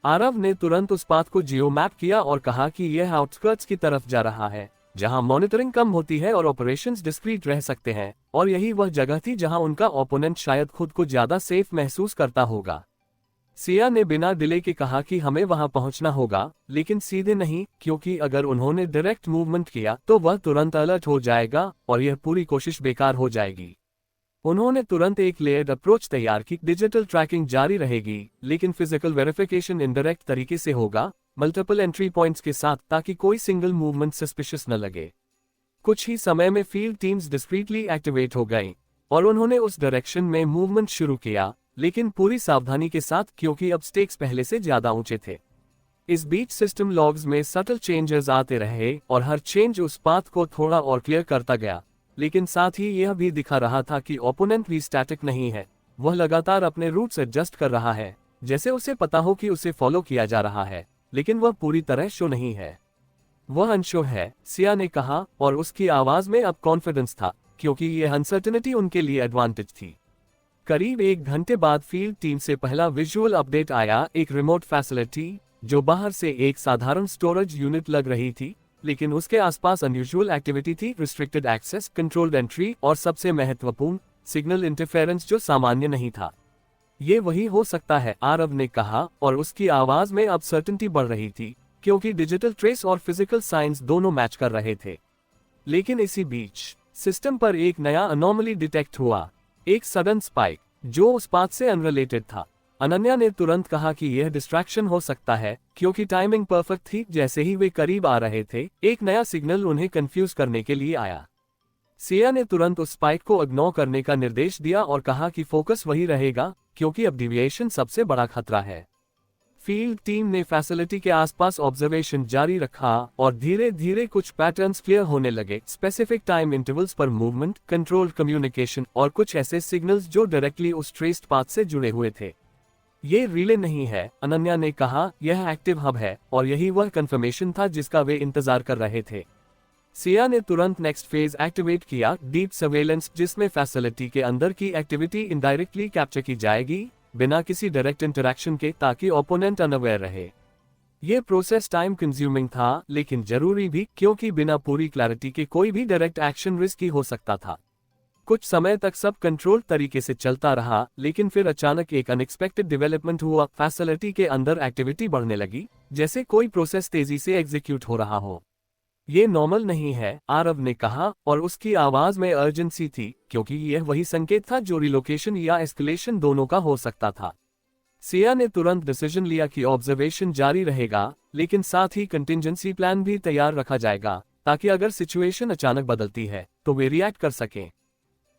आरव ने तुरंत उस पाथ को जियो मैप किया और कहा कि यह आउटस्कर्ट्स की तरफ जा रहा है, जहां मॉनिटरिंग कम होती है और ऑपरेशंस डिस्क्रीट रह सकते हैं, और यही वह जगह थी जहां उनका ओपोनेंट शायद खुद को ज्यादा सेफ महसूस करता होगा। सिया ने बिना डिले के कहा कि हमें वहां पहुंचना होगा, लेकिन सीधे नहीं, क्योंकि अगर उन्होंने डायरेक्ट मूवमेंट किया तो वह तुरंत अलर्ट हो जाएगा और यह पूरी कोशिश बेकार हो जाएगी। उन्होंने तुरंत एक लेयर्ड अप्रोच तैयार की। डिजिटल ट्रैकिंग जारी रहेगी, लेकिन फिजिकल वेरिफिकेशन इनडायरेक्ट तरीके से होगा, मल्टीपल एंट्री पॉइंट्स के साथ, ताकि कोई सिंगल मूवमेंट सस्पिशियस न लगे। कुछ ही समय में फील्ड टीम्स डिस्क्रीटली एक्टिवेट हो गईं, और उन्होंने उस डायरेक्शन में मूवमेंट शुरू किया, लेकिन पूरी सावधानी के साथ, क्योंकि अब स्टेक्स पहले से ज्यादा ऊंचे थे। इस बीच सिस्टम लॉग्स में सटल चेंजेस आते रहे, और हर चेंज उस पाथ को थोड़ा और क्लियर करता गया, लेकिन साथ ही यह भी दिखा रहा था कि ओपोनेंट भी स्टैटिक नहीं है। वह लगातार अपने रूट्स एडजस्ट कर रहा है, जैसे उसे पता हो कि उसे फॉलो किया जा रहा है, लेकिन वह पूरी तरह शो नहीं है। वह अनशो है, सिया ने कहा, और उसकी आवाज में अब कॉन्फिडेंस था, क्योंकि यह अनसर्टेनिटी उनके लिए एडवांटेज थी। करीब 1 घंटे बाद फील्ड टीम से पहला विजुअल अपडेट आया, एक रिमोट फैसिलिटी जो बाहर से एक साधारण स्टोरेज यूनिट लग रही थी, लेकिन उसके आसपास अनयूजुअल एक्टिविटी थी, रिस्ट्रिक्टेड एक्सेस, कंट्रोल्ड एंट्री, और सबसे महत्वपूर्ण, सिग्नल इंटरफेरेंस जो सामान्य नहीं था। ये वही हो सकता है, आरव ने कहा, और उसकी आवाज में अब सर्टेनिटी बढ़ रही थी, क्योंकि डिजिटल ट्रेस और फिजिकल साइंस दोनों मैच कर रहे थे। लेकिन इसी बीच सिस्टम पर एक नया अनोमली डिटेक्ट हुआ, एक सडन स्पाइक जो उस पाथ से अनरिलेटेड था। अनन्या ने तुरंत कहा कि यह डिस्ट्रैक्शन हो सकता है, क्योंकि टाइमिंग परफेक्ट थी। जैसे ही वे करीब आ रहे थे, एक नया सिग्नल उन्हें कंफ्यूज करने के लिए आया। सिया ने तुरंत उस स्पाइक को इग्नोर करने का निर्देश दिया और कहा कि फोकस वही रहेगा, क्योंकि अब डिविएशन सबसे बड़ा खतरा है। फील्ड टीम ने फैसिलिटी के आसपास ऑब्जर्वेशन जारी रखा, और धीरे धीरे कुछ पैटर्न्स क्लियर होने लगे, स्पेसिफिक टाइम इंटरवल्स पर मूवमेंट, कंट्रोल्ड कम्युनिकेशन, और कुछ ऐसे सिग्नल्स जो डायरेक्टली उस ट्रेस्ड पाथ से जुड़े हुए थे। ये रिले नहीं है, अनन्या ने कहा, यह एक्टिव हब है, और यही वह कंफर्मेशन था जिसका वे इंतजार कर रहे थे। सिया ने तुरंत नेक्स्ट फेज एक्टिवेट किया, डीप सर्वेलेंस, जिसमें फैसिलिटी के अंदर की एक्टिविटी इनडायरेक्टली कैप्चर की जाएगी, बिना किसी डायरेक्ट इंटरैक्शन के, ताकि ओपोनेंट अनअवेयर रहे। यह प्रोसेस टाइम कंज्यूमिंग था, लेकिन जरूरी भी, क्योंकि बिना पूरी क्लैरिटी के कोई भी डायरेक्ट एक्शन रिस्की हो सकता था। कुछ समय तक सब कंट्रोल तरीके से चलता रहा, लेकिन फिर अचानक एक अनएक्सपेक्टेड डेवलपमेंट हुआ। फैसिलिटी के अंदर एक्टिविटी बढ़ने लगी, जैसे कोई प्रोसेस तेजी से एग्जीक्यूट हो रहा हो। ये नॉर्मल नहीं है, आरव ने कहा, और उसकी आवाज में अर्जेंसी थी, क्योंकि यह वही संकेत था जो रिलोकेशन या एस्केलेशन दोनों का हो सकता था। सिया ने तुरंत डिसीजन लिया कि ऑब्जर्वेशन जारी रहेगा, लेकिन साथ ही कंटिंजेंसी प्लान भी तैयार रखा जाएगा, ताकि अगर सिचुएशन अचानक बदलती है तो वे रिएक्ट कर सकें।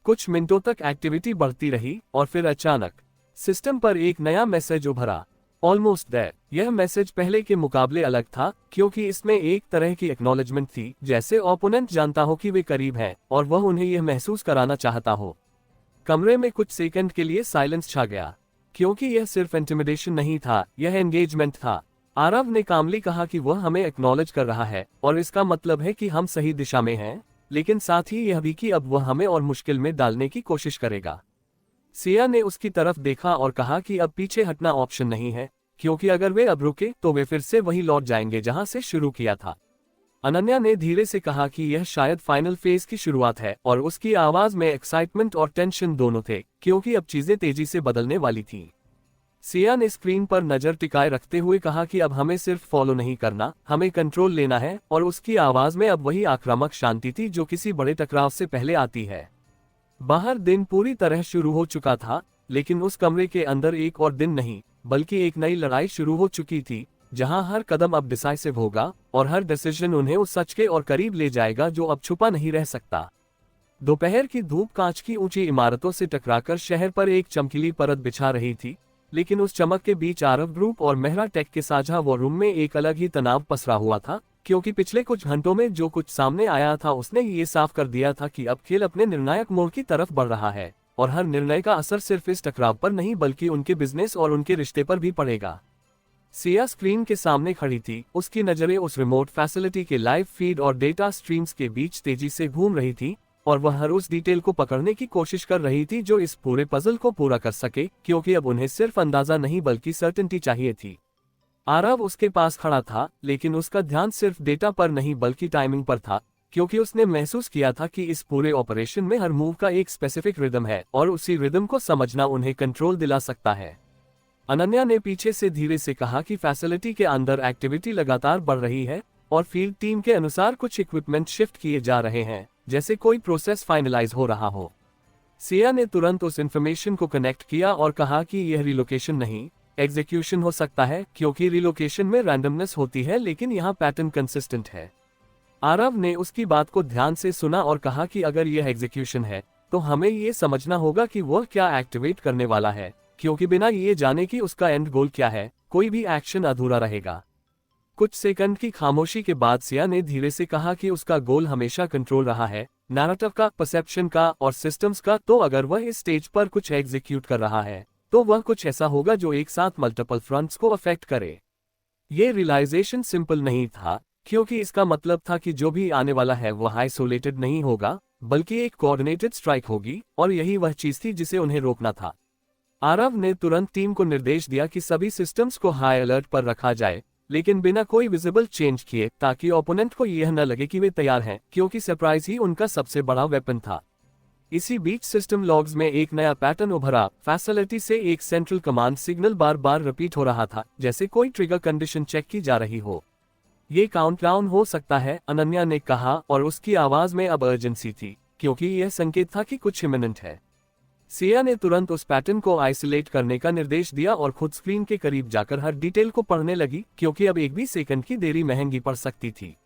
कुछ मिनटों तक एक्टिविटी बढ़ती रही, और फिर अचानक सिस्टम पर एक नया मैसेज उभरा। Almost there. यह मैसेज पहले के मुकाबले अलग था क्योंकि इसमें एक तरह की एक्नॉलेजमेंट थी, जैसे ओपोनेंट जानता हो कि वे करीब हैं और वह उन्हें यह महसूस कराना चाहता हो। कमरे में कुछ सेकंड के लिए साइलेंस छा गया, क्योंकि यह सिर्फ इंटिमिडेशन नहीं था, यह एंगेजमेंट था। आरव ने कामली कहा कि वह हमें एक्नॉलेज कर रहा है और इसका मतलब है कि हम सही दिशा में हैं, लेकिन साथ ही यह भी कि अब वह हमें और मुश्किल में डालने की कोशिश करेगा। सिया ने उसकी तरफ देखा और कहा कि अब पीछे हटना ऑप्शन नहीं है, क्योंकि अगर वे अब रुके तो वे फिर से वही लौट जाएंगे जहां से शुरू किया था। अनन्या ने धीरे से कहा कि यह शायद फाइनल फेज की शुरुआत है और उसकी आवाज में एक्साइटमेंट और टेंशन दोनों थे, क्योंकि अब चीजें तेजी से बदलने वाली थीं। सिया ने स्क्रीन पर नजर टिकाए रखते हुए कहा कि अब हमें सिर्फ फॉलो नहीं करना, हमें कंट्रोल लेना है, और उसकी आवाज में अब वही आक्रामक शांति थी जो किसी बड़े टकराव से पहले आती है। बाहर दिन पूरी तरह शुरू हो चुका था, लेकिन उस कमरे के अंदर एक और दिन नहीं, बल्कि एक नई लड़ाई शुरू हो चुकी थी, जहां हर कदम अब डिसाइसिव होगा और हर डिसीजन उन्हें उस सच के और करीब ले जाएगा जो अब छुपा नहीं रह सकता। दोपहर की धूप कांच की ऊंची इमारतों से टकराकर शहर पर एक चमकीली परत बिछा रही थी, लेकिन उस चमक के बीच आरव ग्रुप और मेहरा टेक के साझा वॉर रूम में एक अलग ही तनाव पसरा हुआ था, क्योंकि पिछले कुछ घंटों में जो कुछ सामने आया था उसने ये साफ कर दिया था कि अब खेल अपने निर्णायक मोड़ की तरफ बढ़ रहा है, और हर निर्णय का असर सिर्फ इस टकराव पर नहीं बल्कि उनके बिजनेस और उनके रिश्ते पर भी पड़ेगा। सिया स्क्रीन के सामने खड़ी थी, उसकी नजरें उस रिमोट फैसिलिटी के लाइव फीड और डेटा स्ट्रीम्स के बीच तेजी से घूम रही थी, और वह हर उस डिटेल को पकड़ने की कोशिश कर रही थी जो इस पूरे पजल को पूरा कर सके, क्योंकि अब उन्हें सिर्फ अंदाजा नहीं बल्कि सर्टेनिटी चाहिए थी। आरव उसके पास खड़ा था, लेकिन उसका ध्यान सिर्फ डेटा पर नहीं बल्कि टाइमिंग पर था, क्योंकि उसने महसूस किया था कि इस पूरे ऑपरेशन में हर मूव का एक स्पेसिफिक रिदम है और उसी रिदम को समझना उन्हें कंट्रोल दिला सकता है। अनन्या ने पीछे से धीरे से कहा कि फैसिलिटी के अंदर एक्टिविटी लगातार बढ़ रही है और फील्ड टीम के अनुसार कुछ इक्विपमेंट शिफ्ट किए जा रहे हैं, जैसे कोई प्रोसेस फाइनलाइज हो रहा हो। सिया ने तुरंत उस इंफॉर्मेशन को कनेक्ट किया और कहा कि यह रिलोकेशन नहीं, एग्जीक्यूशन हो सकता है, क्योंकि रिलोकेशन में रैंडमनेस होती है लेकिन यहाँ पैटर्न कंसिस्टेंट है। आरव ने उसकी बात को ध्यान से सुना और कहा कि अगर यह एग्जीक्यूशन है तो हमें ये समझना होगा कि वह क्या एक्टिवेट करने वाला है, क्योंकि बिना ये जाने कि उसका एंड गोल क्या है कोई भी एक्शन अधूरा रहेगा। कुछ सेकंड की खामोशी के बाद सिया ने धीरे से कहा कि उसका गोल हमेशा कंट्रोल रहा है, नैरेटिव का, परसेप्शन का और सिस्टम्स का, तो अगर वह इस स्टेज पर कुछ एग्जीक्यूट कर रहा है तो वह कुछ ऐसा होगा जो एक साथ मल्टीपल फ्रंट्स को अफेक्ट करे। ये रियलाइजेशन सिंपल नहीं था, क्योंकि इसका मतलब था कि जो भी आने वाला है वह आइसोलेटेड नहीं होगा बल्कि एक कोऑर्डिनेटेड स्ट्राइक होगी, और यही वह चीज थी जिसे उन्हें रोकना था। आरव ने तुरंत टीम को निर्देश दिया कि सभी सिस्टम्स को हाई अलर्ट पर रखा जाए, लेकिन बिना कोई विजिबल चेंज किए, ताकि ओपोनेंट को यह न लगे कि वे तैयार हैं, क्योंकि सरप्राइज ही उनका सबसे बड़ा वेपन था। इसी बीच सिस्टम लॉग्स में एक नया पैटर्न उभरा। फैसिलिटी से एक सेंट्रल कमांड सिग्नल बार बार रिपीट हो रहा था, जैसे कोई ट्रिगर कंडीशन चेक की जा रही हो। ये काउंटडाउन हो सकता है, अनन्या ने कहा, और उसकी आवाज में अब अर्जेंसी थी, क्योंकि यह संकेत था कि कुछ इमिनेंट है। सिया ने तुरंत उस पैटर्न को आइसोलेट करने का निर्देश दिया और खुद स्क्रीन के करीब जाकर हर डिटेल को पढ़ने लगी, क्योंकि अब एक भी सेकंड की देरी महंगी पड़ सकती थी।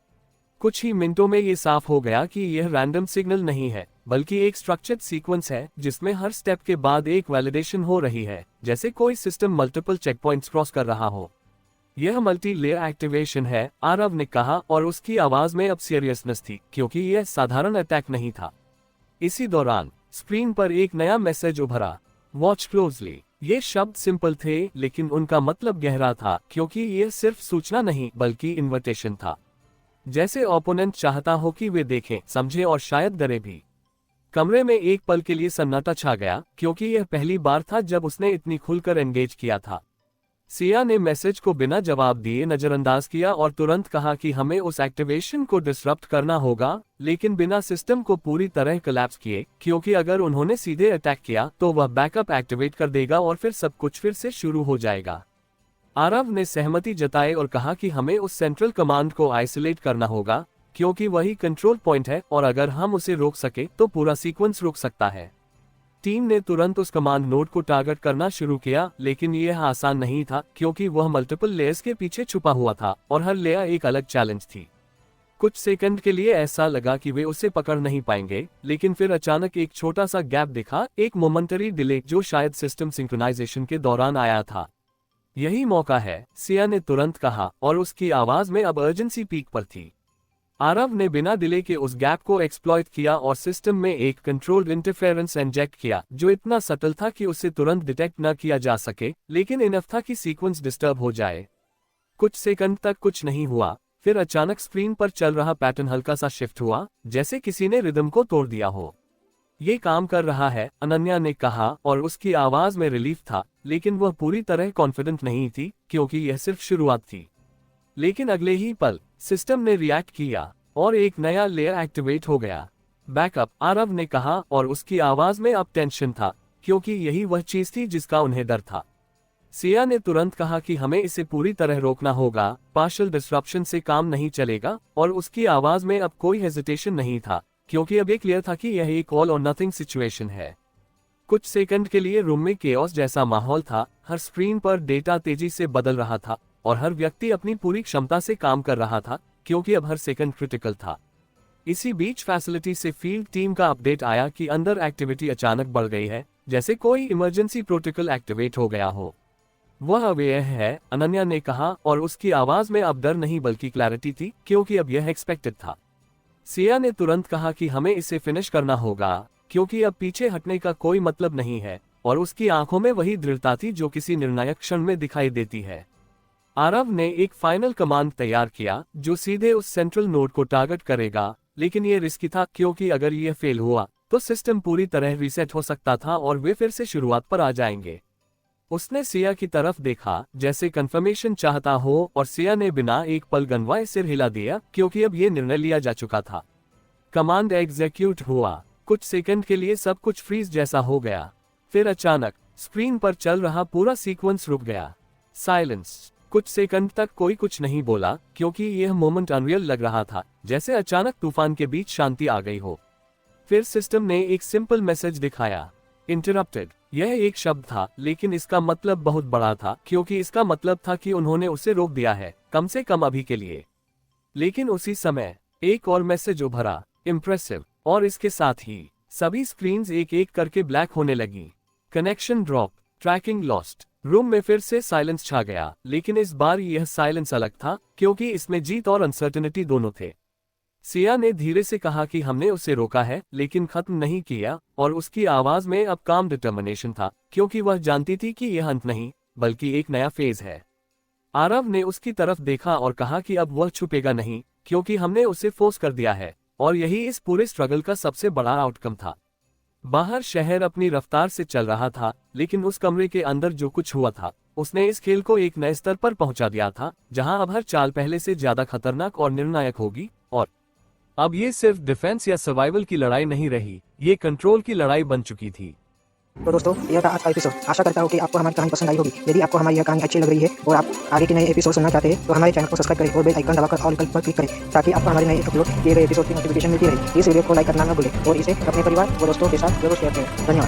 कुछ ही मिनटों में ये साफ हो गया कि यह रैंडम सिग्नल नहीं है, बल्कि एक स्ट्रक्चर्ड सीक्वेंस है जिसमें हर स्टेप के बाद एक वैलिडेशन हो रही है, जैसे कोई system multiple checkpoints cross कर रहा हो। यह मल्टी लेयर एक्टिवेशन है, आरव ने कहा, और उसकी आवाज में अब सीरियसनेस थी, क्योंकि यह साधारण अटैक नहीं था। इसी दौरान स्क्रीन पर एक नया मैसेज उभरा, वॉच क्लोजली। ये शब्द सिंपल थे, लेकिन उनका मतलब गहरा था, क्योंकि यह सिर्फ सूचना नहीं बल्कि इन्विटेशन था। जैसे ओपोनेंट चाहता हो कि वे देखें, समझे और शायद डरे भी। कमरे में एक पल के लिए सन्नाटा छा गया, क्योंकि यह पहली बार था जब उसने इतनी खुलकर एंगेज किया था। सिया ने मैसेज को बिना जवाब दिए नजरअंदाज किया और तुरंत कहा कि हमें उस एक्टिवेशन को डिसरप्ट करना होगा, लेकिन बिना सिस्टम को पूरी तरह कोलैप्स किए, क्योंकि अगर उन्होंने सीधे अटैक किया तो वह बैकअप एक्टिवेट कर देगा और फिर सब कुछ फिर से शुरू हो जाएगा। आरव ने सहमति जताई और कहा कि हमें उस सेंट्रल कमांड को आइसोलेट करना होगा, क्योंकि वही कंट्रोल पॉइंट है और अगर हम उसे रोक सके तो पूरा सीक्वेंस रुक सकता है। टीम ने तुरंत उस कमांड नोड को टारगेट करना शुरू किया, लेकिन यह आसान नहीं था, क्योंकि वह मल्टीपल लेयर्स के पीछे छुपा हुआ था और हर लेयर एक अलग चैलेंज थी। कुछ सेकंड के लिए ऐसा लगा कि वे उसे पकड़ नहीं पाएंगे, लेकिन फिर अचानक एक छोटा सा गैप दिखा, एक मोमेंटरी डिले जो शायद सिस्टम सिंक्रोनाइजेशन के दौरान आया था। यही मौका है, सिया ने तुरंत कहा और उसकी आवाज में अब अर्जेंसी पीक पर थी। आरव ने बिना डिले के उस गैप को एक्सप्लॉइट किया और सिस्टम में एक कंट्रोल्ड इंटरफेरेंस इंजेक्ट किया जो इतना सटल था कि उसे तुरंत डिटेक्ट न किया जा सके, लेकिन इनफ था कि सीक्वेंस डिस्टर्ब हो जाए। कुछ सेकंड तक कुछ नहीं हुआ, फिर अचानक स्क्रीन पर चल रहा पैटर्न हल्का सा शिफ्ट हुआ, जैसे किसी ने रिदम को तोड़ दिया हो। ये काम कर रहा है, अनन्या ने कहा और उसकी आवाज में रिलीफ था, लेकिन वह पूरी तरह कॉन्फिडेंट नहीं थी क्योंकि यह सिर्फ शुरुआत थी। लेकिन अगले ही पल सिस्टम ने रिएक्ट किया और एक नया लेयर एक्टिवेट हो गया। बैकअप, आरव ने कहा और उसकी आवाज में अब टेंशन था क्योंकि यही वह चीज थी जिसका उन्हें डर था। सिया ने तुरंत कहा कि हमें इसे पूरी तरह रोकना होगा, पार्शियल डिसरप्शन से काम नहीं चलेगा, और उसकी आवाज में अब कोई हेजिटेशन नहीं था क्योंकि अब ये क्लियर था कि यह एक ऑल और नथिंग सिचुएशन है। कुछ सेकंड के लिए रूम में केओस जैसा माहौल था, हर स्क्रीन पर डेटा तेजी से बदल रहा था और हर व्यक्ति अपनी पूरी क्षमता से काम कर रहा था क्योंकि अब हर सेकंड क्रिटिकल था। इसी बीच फैसिलिटी से फील्ड टीम का अपडेट आया कि अंदर एक्टिविटी अचानक बढ़ गई है, जैसे कोई इमरजेंसी प्रोटोकॉल एक्टिवेट हो गया हो। वह अवेयर है, अनन्या ने कहा और उसकी आवाज में अब डर नहीं बल्कि क्लैरिटी थी क्योंकि अब यह एक्सपेक्टेड था। सिया ने तुरंत कहा कि हमें इसे फिनिश करना होगा क्योंकि अब पीछे हटने का कोई मतलब नहीं है, और उसकी आंखों में वही दृढ़ता थी जो किसी निर्णायक क्षण में दिखाई देती है। आरव ने एक फाइनल कमांड तैयार किया जो सीधे उस सेंट्रल नोड को टारगेट करेगा, लेकिन यह रिस्की था क्योंकि अगर यह फेल हुआ तो सिस्टम पूरी तरह रीसेट हो सकता था और वे फिर से शुरुआत पर आ जाएंगे। उसने सिया की तरफ देखा जैसे कंफर्मेशन चाहता हो, और सिया ने बिना एक पल गनवाए सिर हिला दिया क्योंकि अब यह निर्णय लिया जा चुका था। कमांड एग्जीक्यूट हुआ। कुछ सेकंड के लिए सब कुछ फ्रीज जैसा हो गया, फिर अचानक स्क्रीन पर चल रहा पूरा सीक्वेंस रुक गया। साइलेंस। कुछ सेकंड तक कोई कुछ नहीं बोला क्योंकि यह मोमेंट अनरियल लग रहा था, जैसे अचानक तूफान के बीच शांति आ गई हो। फिर सिस्टम ने एक सिंपल मैसेज दिखाया, इंटरप्टेड। यह एक शब्द था, लेकिन इसका मतलब बहुत बड़ा था क्योंकि इसका मतलब था कि उन्होंने उसे रोक दिया है, कम से कम अभी के लिए। लेकिन उसी समय एक और मैसेज उभरा, इम्प्रेसिव, और इसके साथ ही सभी स्क्रीन्स एक एक करके ब्लैक होने लगी। Connection drop, tracking lost. Room में फिर से साइलेंस छा गया, लेकिन इस बार यह साइलेंस अलग था क्योंकि इसमें जीत और अनसर्टेनिटी दोनों थे। सिया ने धीरे से कहा कि हमने उसे रोका है लेकिन खत्म नहीं किया, और उसकी आवाज में अब काम डिटर्मिनेशन था क्योंकि वह जानती थी कि यह अंत नहीं बल्कि एक नया फेज है। आरव ने उसकी तरफ देखा और कहा कि अब वह छुपेगा नहीं क्योंकि हमने उसे फोर्स कर दिया है, और यही इस पूरे स्ट्रगल का सबसे बड़ा आउटकम था। बाहर शहर अपनी रफ्तार से चल रहा था, लेकिन उस कमरे के अंदर जो कुछ हुआ था उसने इस खेल को एक नए स्तर पर पहुंचा दिया था, जहां अब हर चाल पहले से ज्यादा खतरनाक और निर्णायक होगी। और अब ये सिर्फ डिफेंस या सर्वाइवल की लड़ाई नहीं रही, ये कंट्रोल की लड़ाई बन चुकी थी। तो दोस्तों, यह था आज का एपिसोड। आशा करता हूँ कि आपको हमारी कहानी पसंद आई होगी। यदि आपको हमारी यह कहानी अच्छी लग रही है और आप आगे के नए एपिसोड सुनना चाहते हैं तो हमारे चैनल को सब्सक्राइब करें और बेल आइकन दबाकर ऑल विकल्प पर क्लिक करें ताकि आपको हमारे नए अपलोड किए गए एपिसोड की नोटिफिकेशन मिलती रहे। इस वीडियो को लाइक करना न भूलें और इसे अपने परिवार और दोस्तों के साथ जरूर शेयर करें। धन्यवाद।